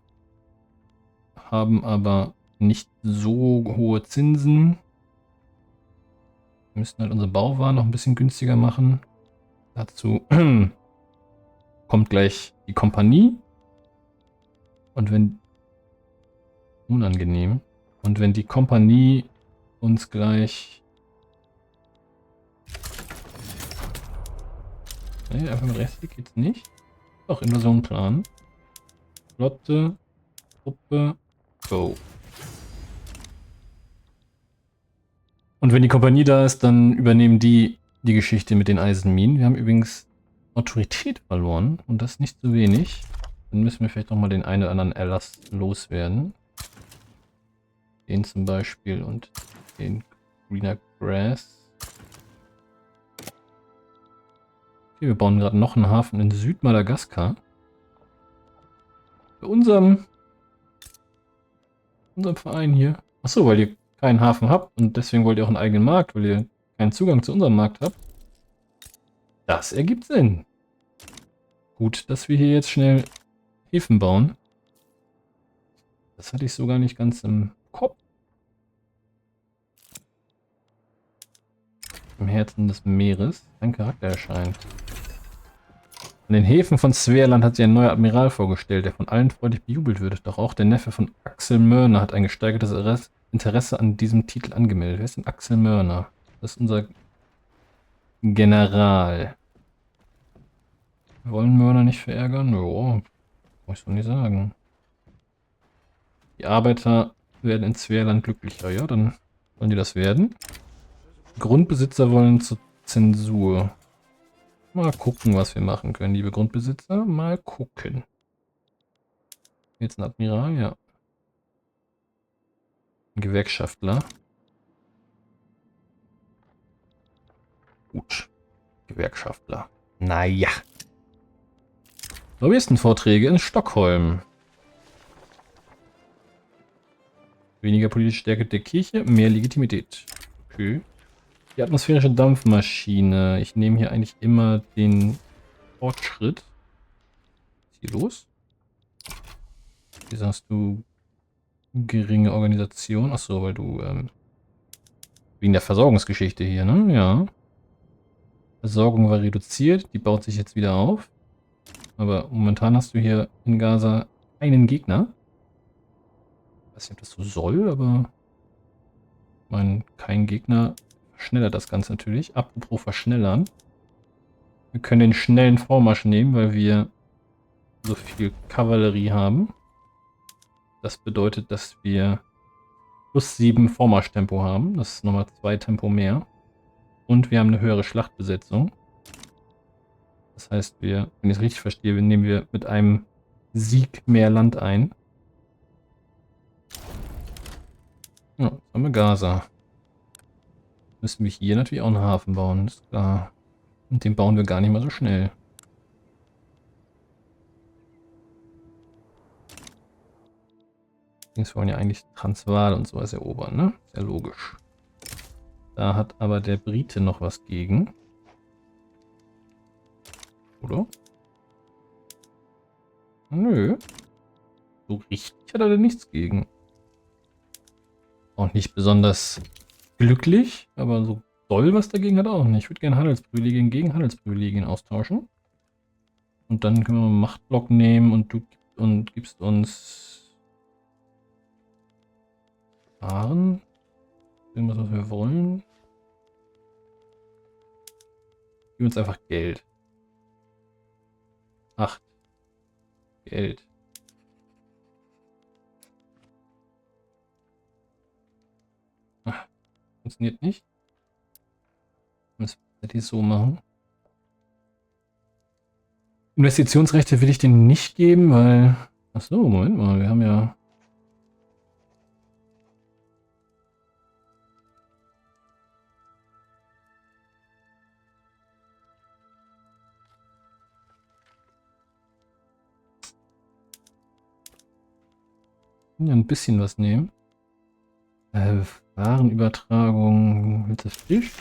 haben aber nicht so hohe Zinsen. Wir müssen halt unsere Bauwaren noch ein bisschen günstiger machen. Dazu kommt gleich die Kompanie. Und wenn... Unangenehm. Und wenn die Kompanie uns gleich... Nee, einfach mit Rechtsklick geht's nicht. Doch, Invasion planen. Flotte, Truppe, go. Und wenn die Kompanie da ist, dann übernehmen die Geschichte mit den Eisenminen. Wir haben übrigens Autorität verloren und das nicht so wenig. Dann müssen wir vielleicht nochmal den einen oder anderen Erlass loswerden. Den zum Beispiel und den Greener Grass. Okay, wir bauen gerade noch einen Hafen in Südmadagaskar. Bei unserem Verein hier. Achso, weil ihr keinen Hafen habt und deswegen wollt ihr auch einen eigenen Markt, weil ihr keinen Zugang zu unserem Markt habt. Das ergibt Sinn. Gut, dass wir hier jetzt schnell Häfen bauen. Das hatte ich so gar nicht ganz im Kopf. Im Herzen des Meeres. Ein Charakter erscheint. An den Häfen von Svealand hat sich ein neuer Admiral vorgestellt, der von allen freudig bejubelt wird. Doch auch der Neffe von Axel Mörner hat ein gesteigertes Interesse an diesem Titel angemeldet. Wer ist denn Axel Mörner? Das ist unser General. Wir wollen Mörner nicht verärgern? Jo, muss ich so nicht sagen. Die Arbeiter werden in Svealand glücklicher. Ja, dann wollen die das werden. Grundbesitzer wollen zur Zensur. Mal gucken, was wir machen können, liebe Grundbesitzer. Mal gucken. Jetzt ein Admiral, ja. Ein Gewerkschaftler. Gut. Gewerkschaftler. Naja. Lobbyistenvorträge in Stockholm. Weniger politische Stärke der Kirche, mehr Legitimität. Okay. Die atmosphärische Dampfmaschine. Ich nehme hier eigentlich immer den Fortschritt. Was ist hier los? Wie sagst du? Geringe Organisation. Achso, weil du wegen der Versorgungsgeschichte hier, ne? Ja. Versorgung war reduziert. Die baut sich jetzt wieder auf. Aber momentan hast du hier in Gaza einen Gegner. Ich weiß nicht, ob das so soll, aber ich meine, kein Gegner verschnellert das Ganze natürlich. Apropos verschnellern. Wir können den schnellen Vormarsch nehmen, weil wir so viel Kavallerie haben. Das bedeutet, dass wir plus 7 Vormarschtempo haben. Das ist nochmal 2 Tempo mehr. Und wir haben eine höhere Schlachtbesetzung. Das heißt, wenn ich es richtig verstehe, nehmen wir mit einem Sieg mehr Land ein. Ja, jetzt haben wir Gaza. Müssen wir hier natürlich auch einen Hafen bauen, ist klar. Und den bauen wir gar nicht mal so schnell. Wir wollen ja eigentlich Transvaal und sowas erobern, ne? Ist ja logisch. Da hat aber der Brite noch was gegen. Oder? Nö. So richtig hat er da nichts gegen. Auch nicht besonders glücklich, aber so doll was dagegen hat er auch nicht. Ich würde gerne Handelsprivilegien gegen Handelsprivilegien austauschen. Und dann können wir einen Machtblock nehmen und du gibst uns Waren. Irgendwas, was wir wollen. Gib uns einfach Geld. 8. Geld. Ach, funktioniert nicht. Das hätte ich so machen. Investitionsrechte will ich denen nicht geben, weil... Achso, Moment mal, wir haben ja... Ja, ein bisschen was nehmen. Warenübertragung. Willst du Fisch?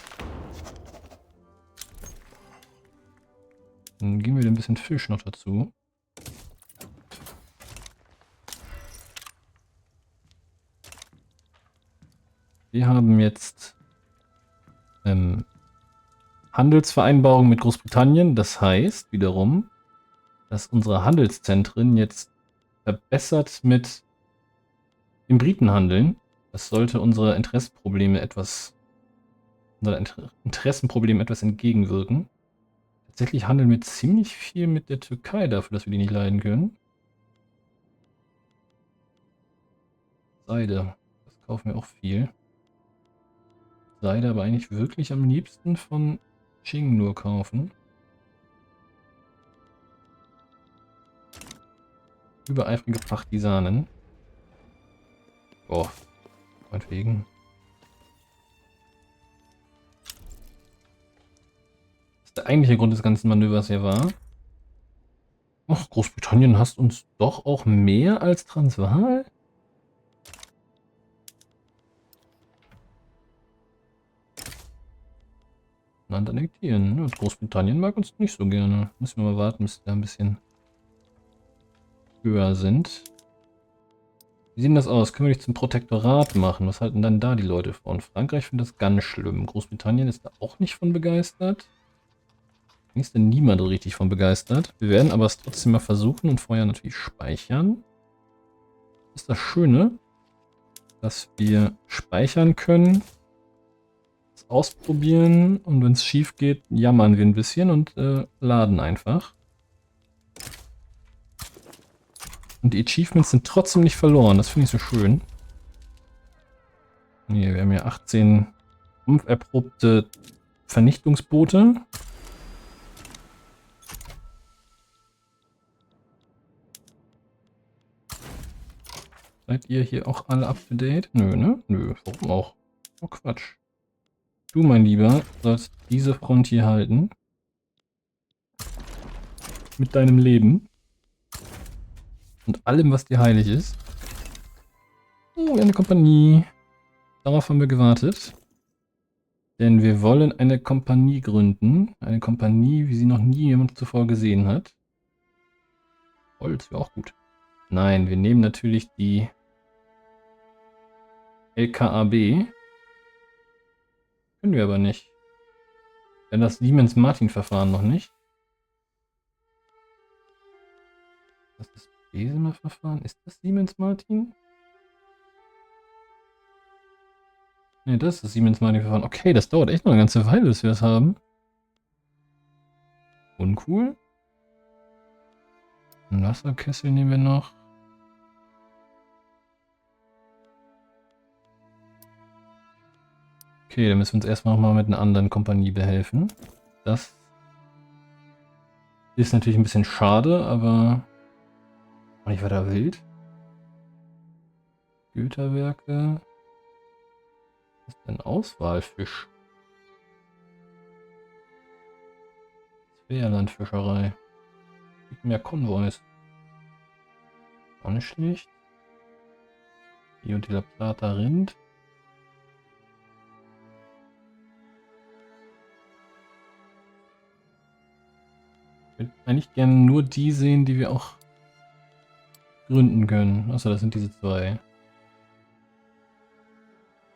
Dann geben wir dir ein bisschen Fisch noch dazu. Wir haben jetzt Handelsvereinbarung mit Großbritannien. Das heißt wiederum, dass unsere Handelszentren jetzt verbessert mit den Briten handeln. Das sollte unsere Interessenprobleme etwas entgegenwirken. Tatsächlich handeln wir ziemlich viel mit der Türkei dafür, dass wir die nicht leiden können. Seide. Das kaufen wir auch viel. Seide aber eigentlich wirklich am liebsten von Qing nur kaufen. Übereifrige Partisanen. Oh, meinetwegen. Was der eigentliche Grund des ganzen Manövers hier war. Ach, Großbritannien hasst uns doch auch mehr als Transvaal? Land annektieren. Ja, Großbritannien mag uns nicht so gerne. Müssen wir mal warten, bis wir ein bisschen höher sind. Wie sieht denn das aus? Können wir nicht zum Protektorat machen? Was halten dann da die Leute von? Frankreich findet das ganz schlimm. Großbritannien ist da auch nicht von begeistert. Ist denn niemand so richtig von begeistert. Wir werden aber es trotzdem mal versuchen und vorher natürlich speichern. Das ist das Schöne, dass wir speichern können, es ausprobieren und wenn es schief geht, jammern wir ein bisschen und laden einfach. Und die Achievements sind trotzdem nicht verloren. Das finde ich so schön. Hier, wir haben ja 18 kampferprobte Vernichtungsboote. Seid ihr hier auch alle up to date? Nö, ne? Nö, warum auch? Oh Quatsch. Du, mein Lieber, sollst diese Front hier halten. Mit deinem Leben. Und allem, was dir heilig ist. Oh, eine Kompanie. Darauf haben wir gewartet. Denn wir wollen eine Kompanie gründen. Eine Kompanie, wie sie noch nie jemand zuvor gesehen hat. Holz wäre auch gut. Nein, wir nehmen natürlich die LKAB. Können wir aber nicht. Denn das Siemens-Martin-Verfahren noch nicht. Das ist das Besemer-Verfahren. Ist das Siemens-Martin? Ne, das ist das Siemens-Martin-Verfahren. Okay, das dauert echt noch eine ganze Weile, bis wir das haben. Uncool. Einen Wasserkessel nehmen wir noch. Okay, dann müssen wir uns erstmal nochmal mit einer anderen Kompanie behelfen. Das ist natürlich ein bisschen schade, aber auch nicht weiter wild. Güterwerke. Was ist denn Auswahlfisch? Fährlandfischerei. Mehr Konvois. Auch nicht schlecht. Hier und die La Plata Rind. Ich würde eigentlich gerne nur die sehen, die wir auch gründen können. Achso, das sind diese zwei.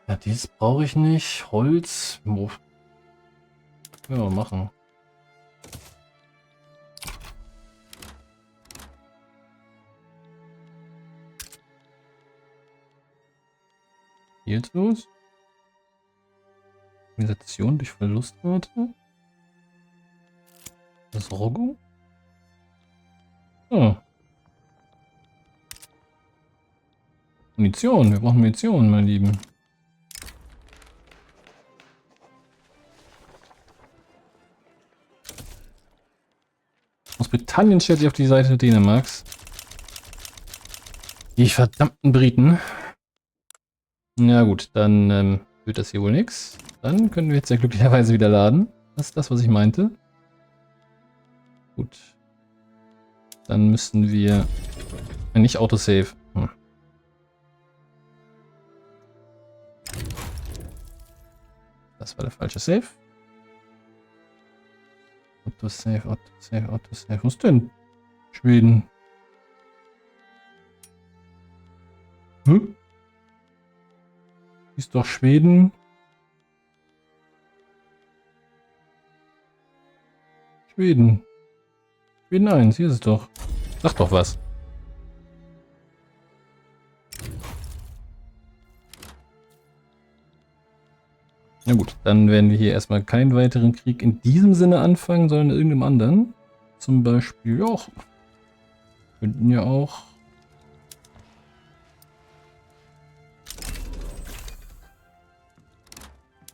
Ja, dieses brauche ich nicht. Holz. Wo? Können wir mal machen. Hier jetzt los. Organisation durch Verlustrate. Versorgung. Oh. Munition. Wir brauchen Munition, meine Lieben. Großbritannien stellt sich auf die Seite Dänemarks. Die verdammten Briten. Na gut, dann wird das hier wohl nichts. Dann können wir jetzt ja glücklicherweise wieder laden. Das ist das, was ich meinte. Gut. Dann müssten wir... Nicht Autosave. Das war der falsche Save. Autosave, Autosave, Autosave. Was denn? Schweden. Hm? Ist doch Schweden. Schweden. Schweden 1, hier ist es doch. Sag doch was. Na gut, dann werden wir hier erstmal keinen weiteren Krieg in diesem Sinne anfangen, sondern in irgendeinem anderen. Zum Beispiel, ja, könnten ja auch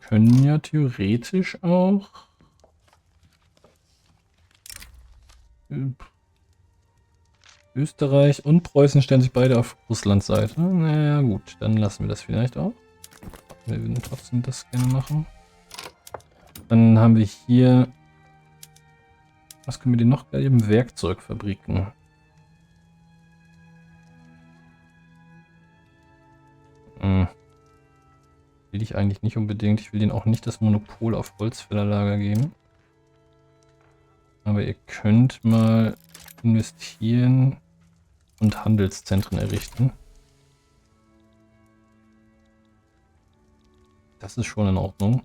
können ja theoretisch auch Österreich und Preußen stellen sich beide auf Russlands Seite. Naja, gut, dann lassen wir das vielleicht auch. Wir würden trotzdem das gerne machen. Dann haben wir hier... Was können wir denn noch geben? Werkzeugfabriken. Will ich eigentlich nicht unbedingt. Ich will denen auch nicht das Monopol auf Holzfällerlager geben. Aber ihr könnt mal investieren und Handelszentren errichten. Das ist schon in Ordnung.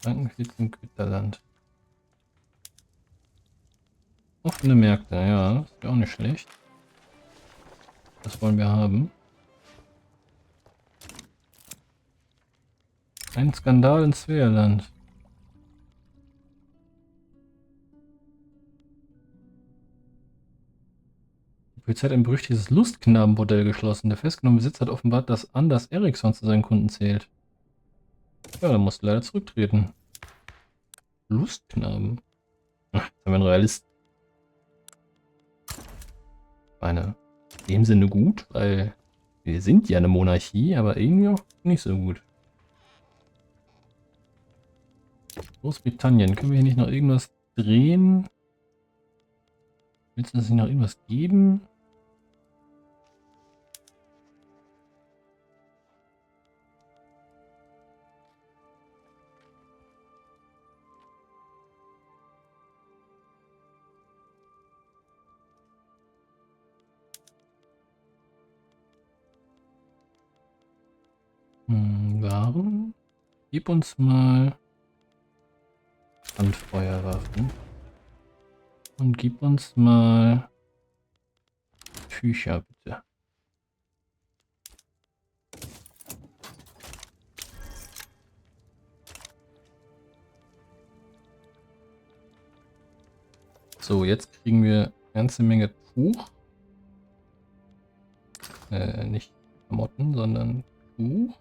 Frankenfeld und Güterland. Offene Märkte, ja, das ist auch nicht schlecht. Das wollen wir haben. Ein Skandal in Svealand. Die Polizei hat ein berüchtigtes Lustknabenbordell geschlossen. Der festgenommene Besitzer hat offenbart, dass Anders Eriksson zu seinen Kunden zählt. Ja, dann musst du leider zurücktreten. Lustknaben. Ach, jetzt haben wir einen Realist. In dem Sinne gut, weil wir sind ja eine Monarchie, aber irgendwie auch nicht so gut. Großbritannien, können wir hier nicht noch irgendwas drehen? Willst du uns nicht noch irgendwas geben? Waren? Gib uns mal Handfeuerwaffen. Und gib uns mal Tücher, bitte. So, jetzt kriegen wir eine ganze Menge Tuch. Nicht Klamotten, sondern Tuch.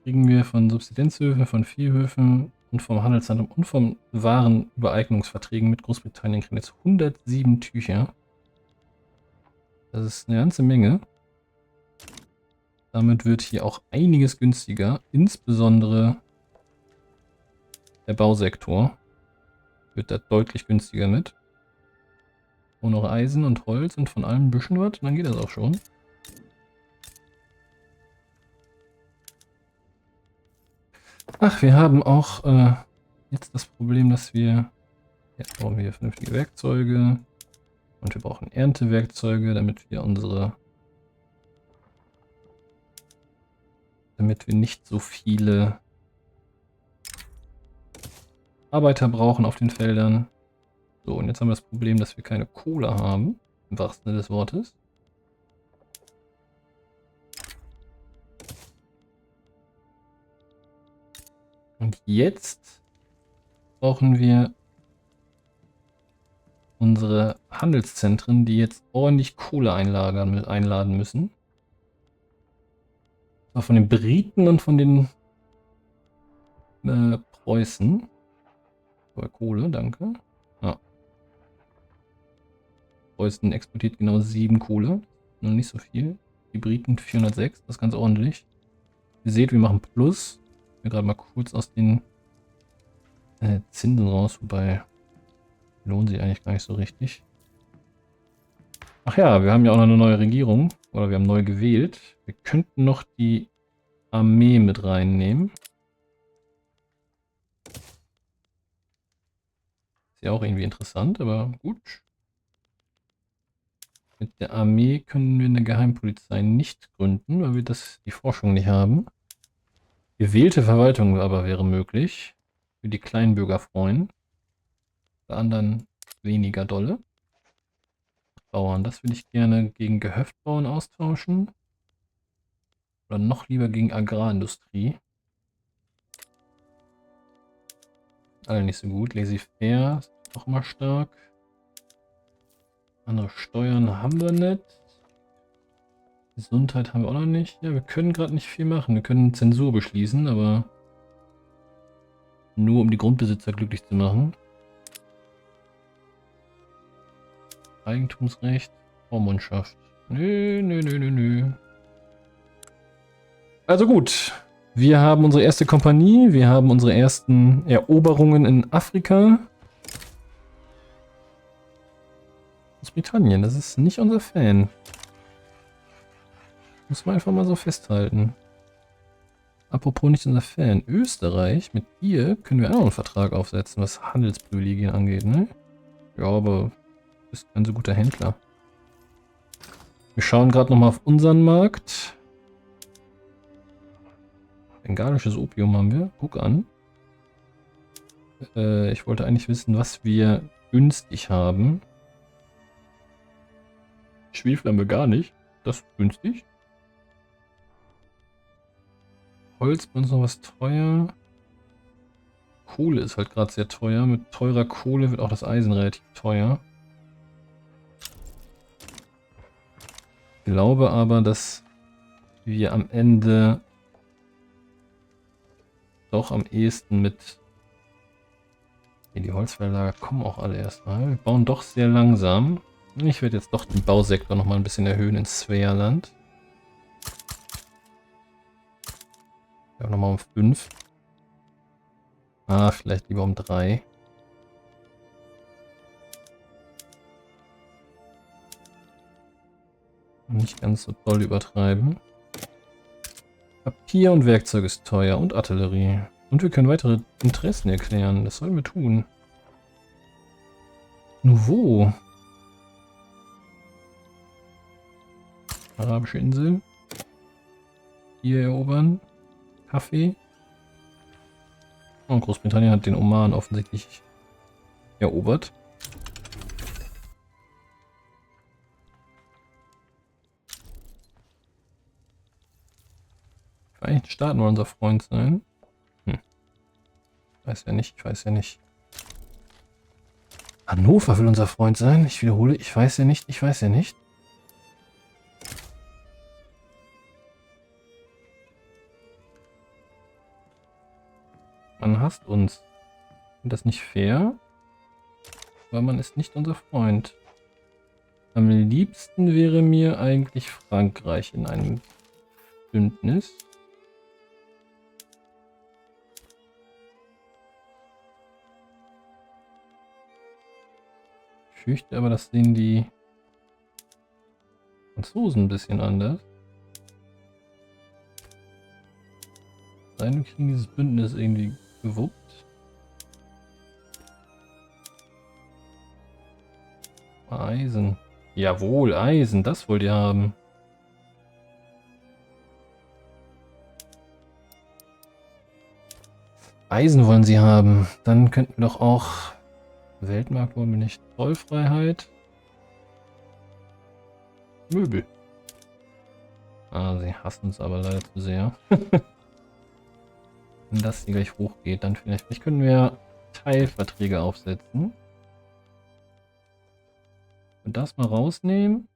Kriegen wir von Subsistenzhöfen, von Viehhöfen und vom Handelszentrum und vom Warenübereignungsverträgen mit Großbritannien kriegen wir jetzt 107 Tücher. Das ist eine ganze Menge. Damit wird hier auch einiges günstiger, insbesondere der Bausektor wird da deutlich günstiger mit. Und noch Eisen und Holz und von allem ein bisschen was, dann geht das auch schon. Ach, wir haben auch jetzt das Problem, dass wir... Jetzt brauchen wir vernünftige Werkzeuge. Und wir brauchen Erntewerkzeuge, damit wir damit wir nicht so viele Arbeiter brauchen auf den Feldern. So, und jetzt haben wir das Problem, dass wir keine Kohle haben, im wahrsten Sinne des Wortes. Und jetzt brauchen wir unsere Handelszentren, die jetzt ordentlich Kohle einladen müssen. Zwar von den Briten und von den Preußen. Aber Kohle, danke. Ja. Preußen exportiert genau 7 Kohle. Noch nicht so viel. Die Briten 406, das ist ganz ordentlich. Ihr seht, wir machen Plus. Ich bin gerade mal kurz aus den Zinsen raus, wobei lohnt sich eigentlich gar nicht so richtig. Ach ja, wir haben ja auch noch eine neue Regierung. Oder wir haben neu gewählt. Wir könnten noch die Armee mit reinnehmen. Ist ja auch irgendwie interessant, aber gut. Mit der Armee können wir eine Geheimpolizei nicht gründen, weil wir die Forschung nicht haben. Gewählte Verwaltung aber wäre möglich. Für die Kleinbürger freuen. Bei anderen weniger dolle. Bauern, das will ich gerne gegen Gehöftbauern austauschen. Oder noch lieber gegen Agrarindustrie. Alle nicht so gut. Laissez-faire ist auch immer stark. Andere Steuern haben wir nicht. Gesundheit haben wir auch noch nicht. Ja, wir können gerade nicht viel machen. Wir können Zensur beschließen, aber nur um die Grundbesitzer glücklich zu machen. Eigentumsrecht, Vormundschaft. Nö, nö, nö, nö, nö. Also gut, wir haben unsere erste Kompanie, wir haben unsere ersten Eroberungen in Afrika. Großbritannien, das ist nicht unser Fan. Muss man einfach mal so festhalten. Apropos nicht unser Fan. Österreich, mit ihr können wir auch noch einen Vertrag aufsetzen, was Handelsprivilegien angeht, ne? Ja, aber du bist kein so guter Händler. Wir schauen gerade nochmal auf unseren Markt. Bengalisches Opium haben wir. Guck an. Ich wollte eigentlich wissen, was wir günstig haben. Schwefel haben wir gar nicht. Das ist günstig. Holz bei uns noch was teuer. Kohle ist halt gerade sehr teuer. Mit teurer Kohle wird auch das Eisen relativ teuer. Ich glaube aber, dass wir am Ende doch am ehesten mit... Die Holzverlager kommen auch alle erstmal. Wir bauen doch sehr langsam. Ich werde jetzt doch den Bausektor nochmal ein bisschen erhöhen in Svealand. Ja, nochmal um 5. Ah, vielleicht lieber um 3. Nicht ganz so doll übertreiben. Papier und Werkzeug ist teuer und Artillerie. Und wir können weitere Interessen erklären. Das sollen wir tun. Nouveau. Arabische Insel. Hier erobern. Kaffee. Und Großbritannien hat den Oman offensichtlich erobert. Die Vereinigten Staaten wollen unser Freund sein. Weiß ja nicht, ich weiß ja nicht. Hannover will unser Freund sein. Ich wiederhole, ich weiß ja nicht, ich weiß ja nicht. Man hasst uns. Ich finde das nicht fair. Aber man ist nicht unser Freund. Am liebsten wäre mir eigentlich Frankreich in einem Bündnis. Ich fürchte aber, das sehen die Franzosen ein bisschen anders. Nein, wir kriegen dieses Bündnis irgendwie gewuppt. Eisen. Jawohl, Eisen, das wollt ihr haben. Eisen wollen sie haben. Dann könnten wir doch auch... Weltmarkt wollen wir nicht. Zollfreiheit. Möbel. Ah, sie hassen uns aber leider zu sehr. Wenn das hier gleich hochgeht, dann vielleicht können wir Teilverträge aufsetzen. Und das mal rausnehmen.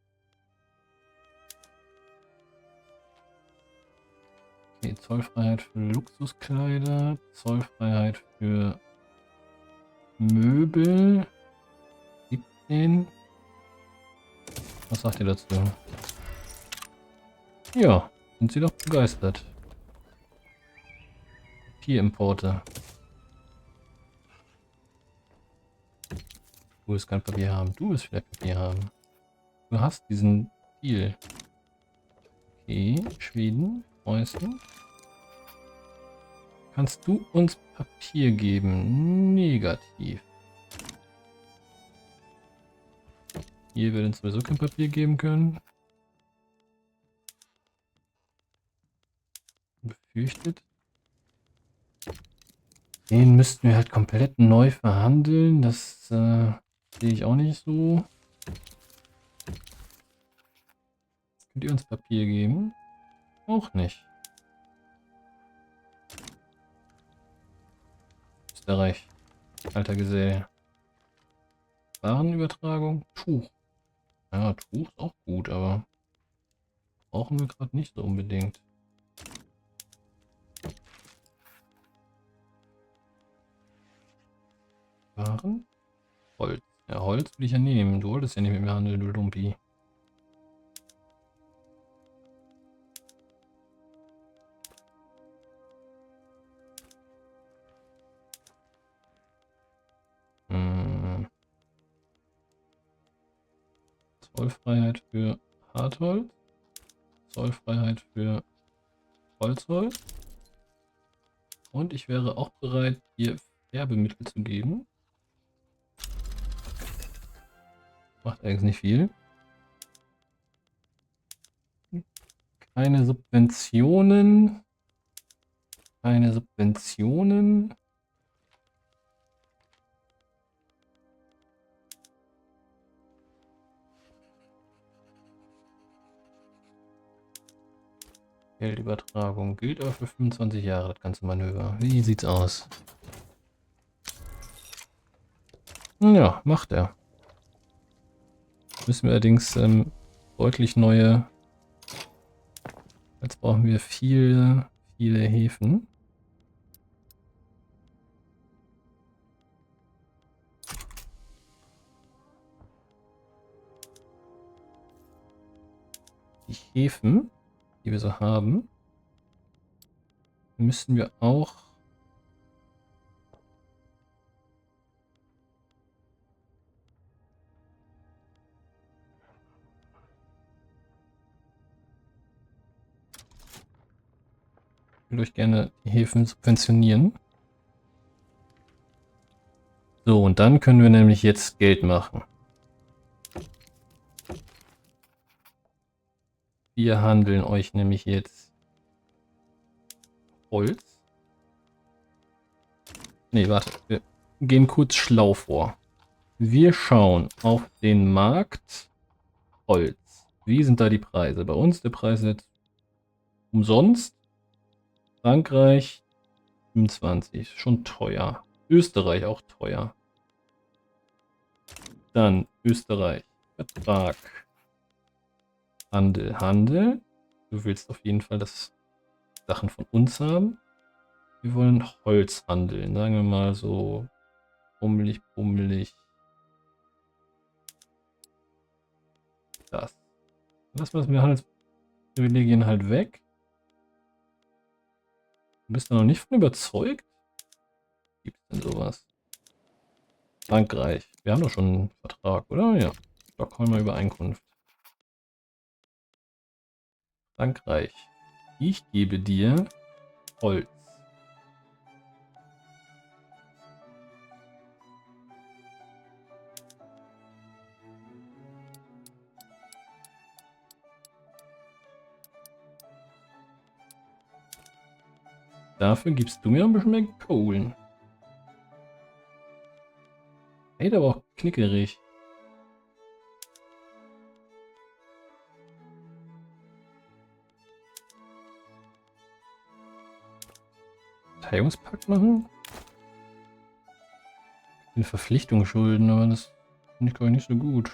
Okay, Zollfreiheit für Luxuskleider, Zollfreiheit für Möbel. 17. Was sagt ihr dazu? Ja, sind sie doch begeistert. Papierimporte. Du willst kein Papier haben. Du willst vielleicht Papier haben. Du hast diesen Deal. Okay, Schweden, Preußen. Kannst du uns Papier geben? Negativ. Hier wird uns sowieso kein Papier geben können. Befürchtet. Den müssten wir halt komplett neu verhandeln. Das sehe ich auch nicht so. Könnt ihr uns Papier geben? Auch nicht. Österreich. Alter Gesell. Warenübertragung. Tuch. Ja, Tuch ist auch gut, aber... brauchen wir gerade nicht so unbedingt. Waren? Holz. Ja, Holz will ich ja nehmen. Du wolltest ja nicht mit mir handeln, du Lumpi. Zollfreiheit für Hartholz. Zollfreiheit für Holzholz. Und ich wäre auch bereit, ihr Färbemittel zu geben. Macht eigentlich nicht viel. Keine Subventionen. Keine Subventionen. Geldübertragung gilt aber für 25 Jahre, das ganze Manöver. Wie sieht's aus? Ja, macht er. Müssen wir allerdings deutlich neue... Jetzt brauchen wir viele Häfen. Die Häfen, die wir so haben, müssen wir auch ich würde euch gerne die Häfen subventionieren. So, und dann können wir nämlich jetzt Geld machen. Wir handeln euch nämlich jetzt Holz. Ne, warte. Wir gehen kurz schlau vor. Wir schauen auf den Markt Holz. Wie sind da die Preise? Bei uns der Preis jetzt umsonst. Frankreich 25. Schon teuer. Österreich auch teuer. Dann Österreich. Vertrag. Handel, Handel. Du willst auf jeden Fall das Sachen von uns haben. Wir wollen Holz handeln. Sagen wir mal so bummelig, bummelig. Das. Lassen wir das Handelsprivilegien halt weg. Du bist da noch nicht von überzeugt? Gibt es denn sowas? Frankreich. Wir haben doch schon einen Vertrag, oder? Ja. Stockholmer Übereinkunft. Frankreich. Ich gebe dir Holz. Dafür gibst du mir ein bisschen mehr Kohlen. Hey, der war auch knickerig. Verteidigungspakt machen? Eine Verpflichtung schulden, aber das finde ich, glaube ich, nicht so gut.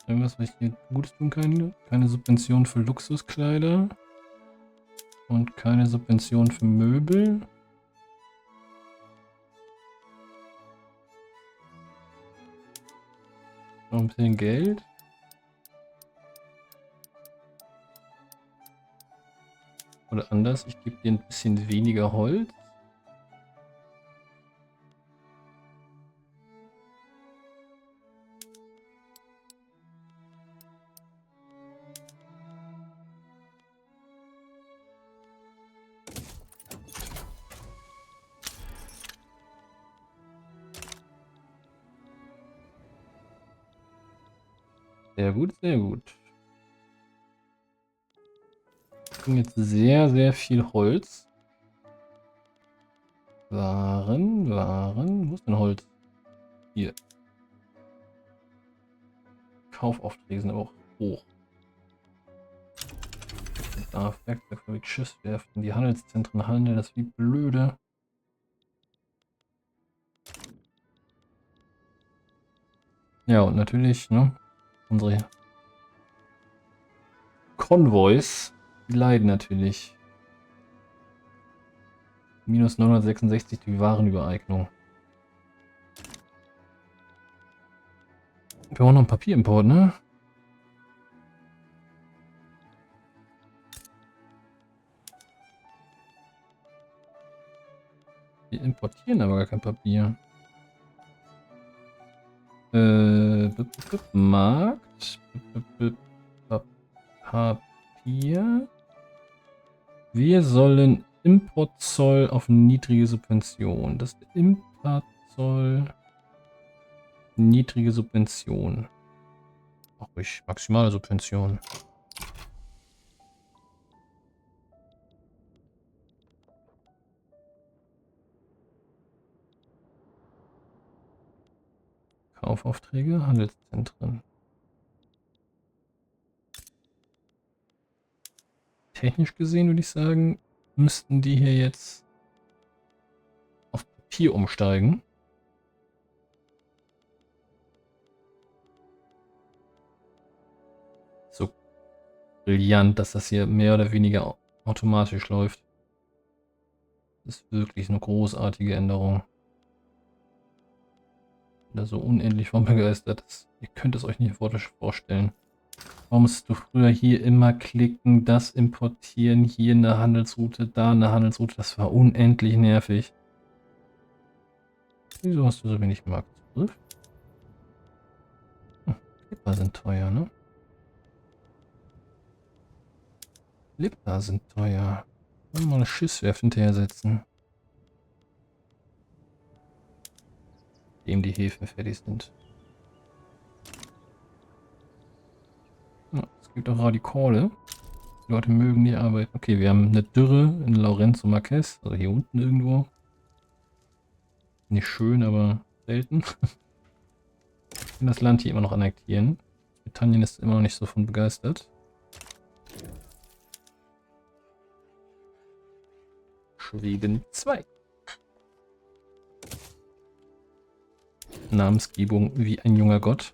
Irgendwas, was ich hier Gutes tun kann? Keine Subvention für Luxuskleider. Und keine Subvention für Möbel. Noch ein bisschen Geld. Oder anders, ich gebe dir ein bisschen weniger Holz. Sehr gut, sehr gut. Wir kriegen jetzt sehr, sehr viel Holz. Waren. Wo ist denn Holz? Hier. Kaufaufträge sind aber auch hoch. Bedarf, Werkzeugfabrik, Schiffswerften, die Handelszentren handeln, das ist wie blöde. Ja, und natürlich, ne? Unsere Konvois, die leiden natürlich. Minus 966 die Warenübereignung. Wir brauchen noch einen Papierimport, ne? Wir importieren aber gar kein Papier. Markt. Papier. Wir sollen Importzoll auf niedrige Subvention. Das ist Importzoll. Niedrige Subvention. Auch ruhig maximale Subvention. Kaufaufträge, Handelszentren. Technisch gesehen würde ich sagen, müssten die hier jetzt auf Papier umsteigen. So brillant, dass das hier mehr oder weniger automatisch läuft. Das ist wirklich eine großartige Änderung. Ich bin da so unendlich von begeistert. Ihr könnt es euch nicht vorstellen. Warum musst du früher hier immer klicken, das importieren, hier eine Handelsroute, da eine Handelsroute? Das war unendlich nervig. Wieso hast du so wenig Marktzugriff? Clipper sind teuer, ne? Clipper sind teuer. Wollen wir mal eine Schiffswerft hinterher setzen. Dem die Häfen fertig sind. Ja, es gibt auch Radikale. Die Leute mögen die Arbeit. Okay, wir haben eine Dürre in Lorenzo Marquez, also hier unten irgendwo. Nicht schön, aber selten. Ich will das Land hier immer noch annektieren. Britannien ist immer noch nicht so von begeistert. Schweden 2. Namensgebung wie ein junger Gott.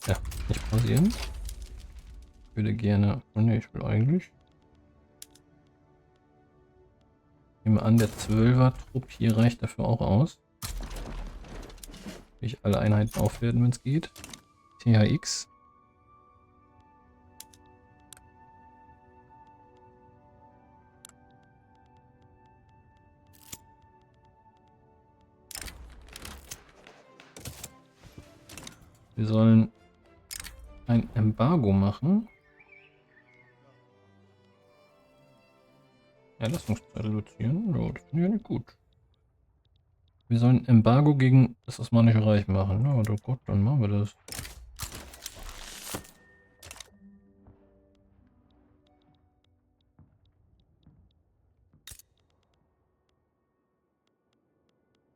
Ja, nicht pausieren. Ich würde gerne... Oh ne, ich will eigentlich... Ich nehme an, der 12er Trupp hier reicht dafür auch aus. Will ich alle Einheiten aufwerten, wenn es geht. THX. Wir sollen ein Embargo machen. Erlassungszeit reduzieren. Ja, das finde ich ja nicht gut. Wir sollen Embargo gegen das Osmanische Reich machen. Ja, oh Gott, dann machen wir das.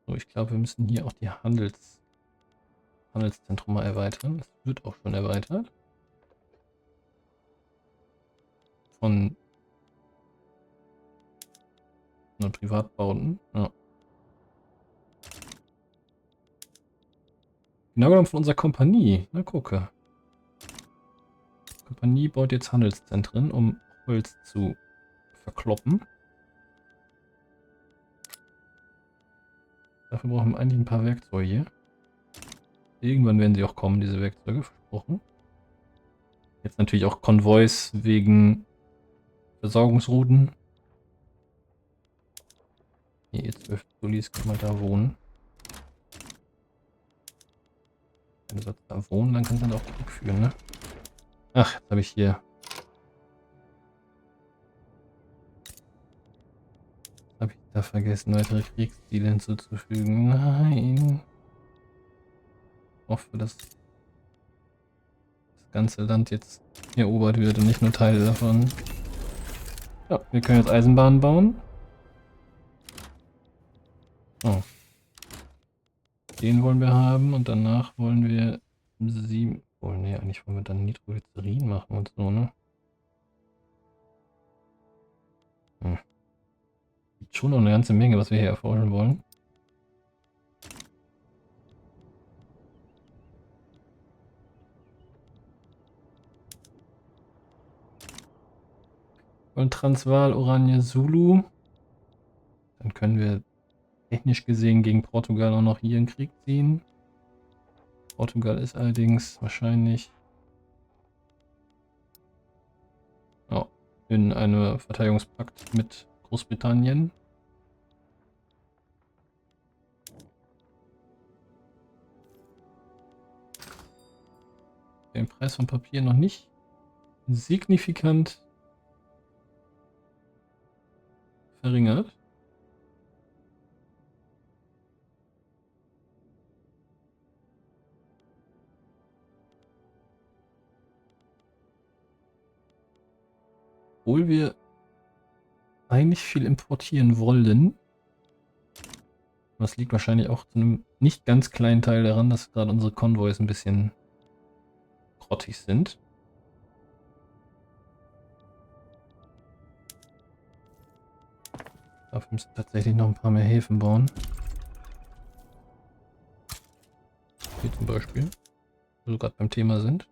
So, ich glaube, wir müssen hier auch die Handelszentrum mal erweitern. Das wird auch schon erweitert. Von Privatbauten. Ja. Genau genommen von unserer Kompanie. Na, gucke. Die Kompanie baut jetzt Handelszentren, um Holz zu verkloppen. Dafür brauchen wir eigentlich ein paar Werkzeuge hier. Irgendwann werden sie auch kommen, diese Werkzeuge, versprochen. Jetzt natürlich auch Konvois wegen Versorgungsrouten. Hier, jetzt 12 Solis kann mal da wohnen. Wenn du da wohnen, dann kannst du dann auch Krieg führen, ne? Ach, jetzt habe ich hier. Habe ich da vergessen, weitere Kriegsziele hinzuzufügen. Nein. Ich hoffe, dass das ganze Land jetzt erobert wird und nicht nur Teile davon. Ja, wir können jetzt Eisenbahnen bauen. Oh. Den wollen wir haben und danach wollen wir 7. Oh ne, eigentlich wollen wir dann Nitroglycerin machen und so, ne? Schon noch eine ganze Menge, was wir hier erforschen wollen. Und Transvaal, Oranje, Zulu. Dann können wir technisch gesehen gegen Portugal auch noch hier in Krieg ziehen. Portugal ist allerdings wahrscheinlich in einem Verteidigungspakt mit Großbritannien. Den Preis von Papier noch nicht signifikant verringert. Obwohl wir eigentlich viel importieren wollen. Das liegt wahrscheinlich auch zu einem nicht ganz kleinen Teil daran, dass gerade unsere Konvois ein bisschen grottig sind. Dafür müssen wir tatsächlich noch ein paar mehr Häfen bauen. Hier zum Beispiel, wo wir gerade beim Thema sind.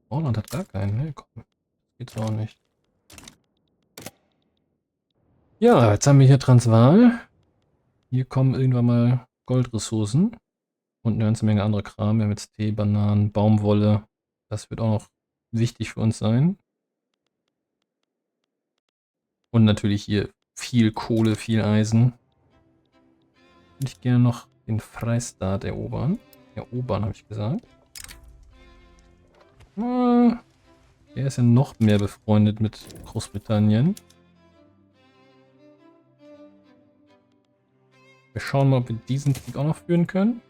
Holland hat gar keinen, ne? Komm, das geht's auch nicht. Ja, jetzt haben wir hier Transvaal. Hier kommen irgendwann mal Goldressourcen und eine ganze Menge anderer Kram. Wir haben jetzt Tee, Bananen, Baumwolle. Das wird auch noch wichtig für uns sein. Und natürlich hier viel Kohle, viel Eisen. Würde ich gerne noch den Freistaat erobern. Erobern, habe ich gesagt. Der ist ja noch mehr befreundet mit Großbritannien. Wir schauen mal, ob wir diesen Krieg auch noch führen können.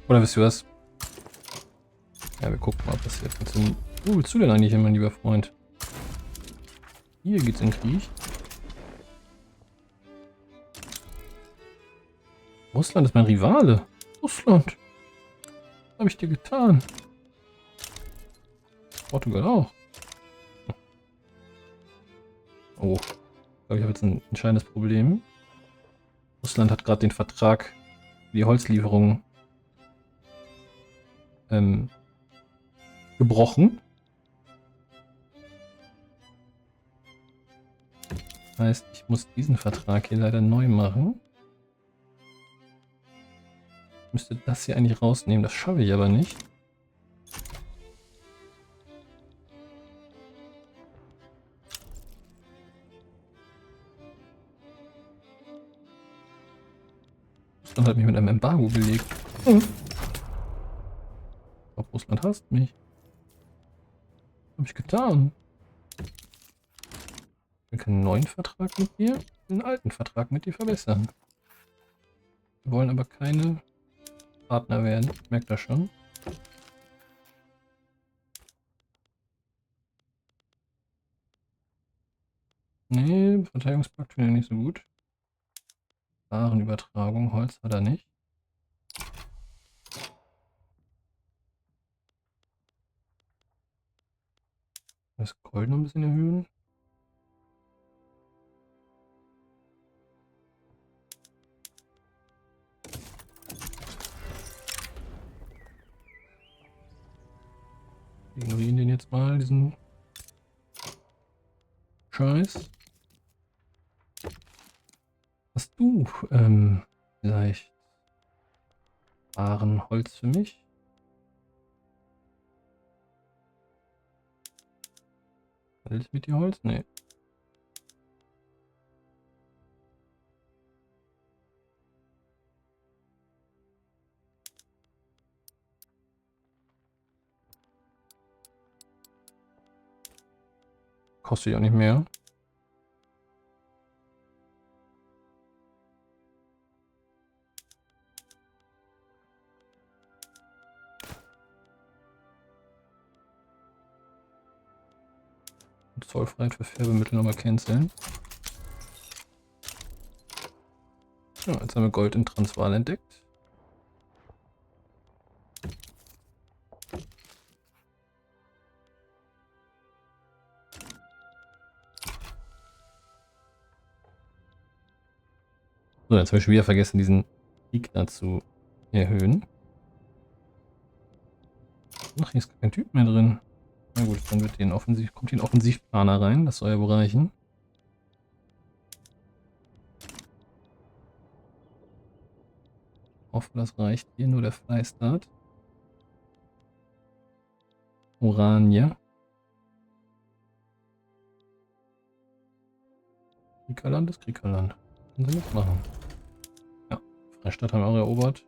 Oder wisst ihr was? Ja, wir gucken mal, ob das hier funktioniert. Wo willst du denn eigentlich hin, mein lieber Freund? Hier geht's in Krieg. Russland ist mein Rivale. Russland. Was habe ich dir getan? Portugal auch. Oh, ich glaube, ich habe jetzt ein entscheidendes Problem. Russland hat gerade den Vertrag für die Holzlieferung gebrochen. Das heißt, ich muss diesen Vertrag hier leider neu machen. Ich müsste das hier eigentlich rausnehmen, das schaffe ich aber nicht. Russland hat mich mit einem Embargo belegt. Ich glaube, Russland hasst mich. Was habe ich getan? Ich will keinen neuen Vertrag mit dir, ich will einen alten Vertrag mit dir verbessern. Wir wollen aber keine Partner werden, ich merke das schon. Nee, Verteidigungspakt finde ich nicht so gut. Warenübertragung, Holz hat er nicht. Das Gold noch ein bisschen erhöhen. Wir ignorieren den jetzt mal, diesen Scheiß. Hast du vielleicht Holz für mich? Handel ich mit dir Holz? Nee. Kostet ja auch nicht mehr. Zollfreiheit für Färbemittel nochmal canceln. Ja, jetzt haben wir Gold in Transvaal entdeckt. So, jetzt habe ich schon wieder vergessen, diesen Krieg da zu erhöhen. Ach, hier ist kein Typ mehr drin. Na gut, dann kommt hier ein Offensivplaner rein, das soll ja wohl reichen. Ich hoffe, das reicht hier, nur der Fleißstart. Oranje. Kriegerland ist Kriegerland. Können sie mitmachen. Ja, Freistadt haben wir auch erobert.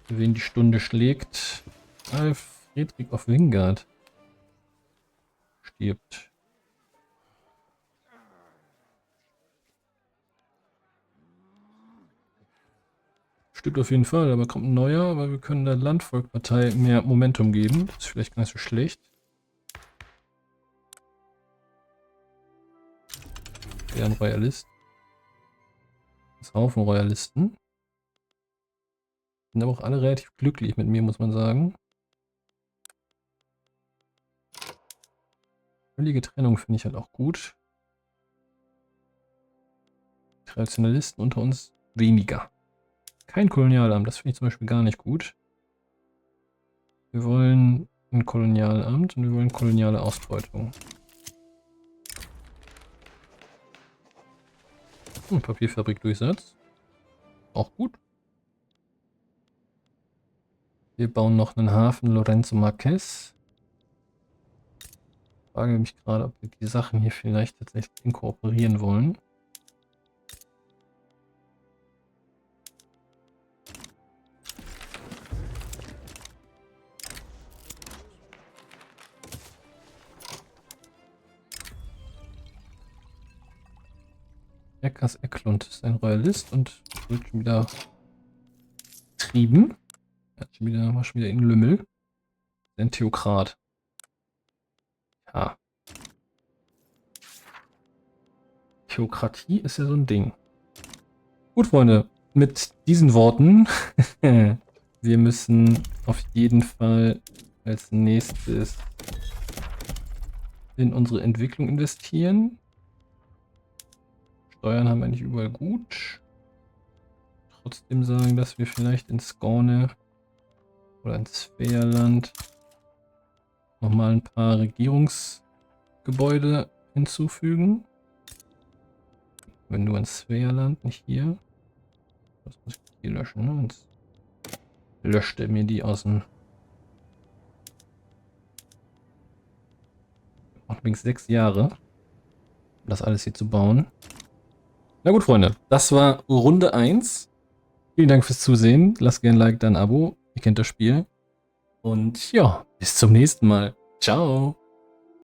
Wen die Stunde schlägt. Friedrich of Wingard stirbt. Stimmt auf jeden Fall, aber kommt ein neuer, aber wir können der Landvolkpartei mehr Momentum geben. Das ist vielleicht gar nicht so schlecht. Ja, ein Royalist. Das ist ein Haufen Royalisten. Sind aber auch alle relativ glücklich mit mir, muss man sagen. Völlige Trennung finde ich halt auch gut. Traditionalisten unter uns weniger. Kein Kolonialamt, das finde ich zum Beispiel gar nicht gut. Wir wollen ein Kolonialamt und wir wollen koloniale Ausbeutung. Papierfabrik Durchsatz. Auch gut. Wir bauen noch einen Hafen Lorenzo Marquez. Ich frage mich gerade, ob wir die Sachen hier vielleicht tatsächlich inkorporieren wollen. Eckers Ecklund ist ein Royalist und wird schon wieder trieben. Er war schon wieder in Lümmel. Ein Theokrat. Ja. Theokratie ist ja so ein Ding. Gut, Freunde, mit diesen Worten, wir müssen auf jeden Fall als nächstes in unsere Entwicklung investieren. Steuern haben wir eigentlich überall gut. Trotzdem sagen, dass wir vielleicht in Skåne oder in Svealand nochmal ein paar Regierungsgebäude hinzufügen. Wenn nur in Svealand, nicht hier. Das muss ich hier löschen, ne? Sonst löscht er mir die aus dem... Macht übrigens 6 Jahre, um das alles hier zu bauen. Na gut, Freunde, das war Runde 1. Vielen Dank fürs Zusehen. Lasst gerne ein Like, dann ein Abo. Ihr kennt das Spiel. Und ja, bis zum nächsten Mal. Ciao.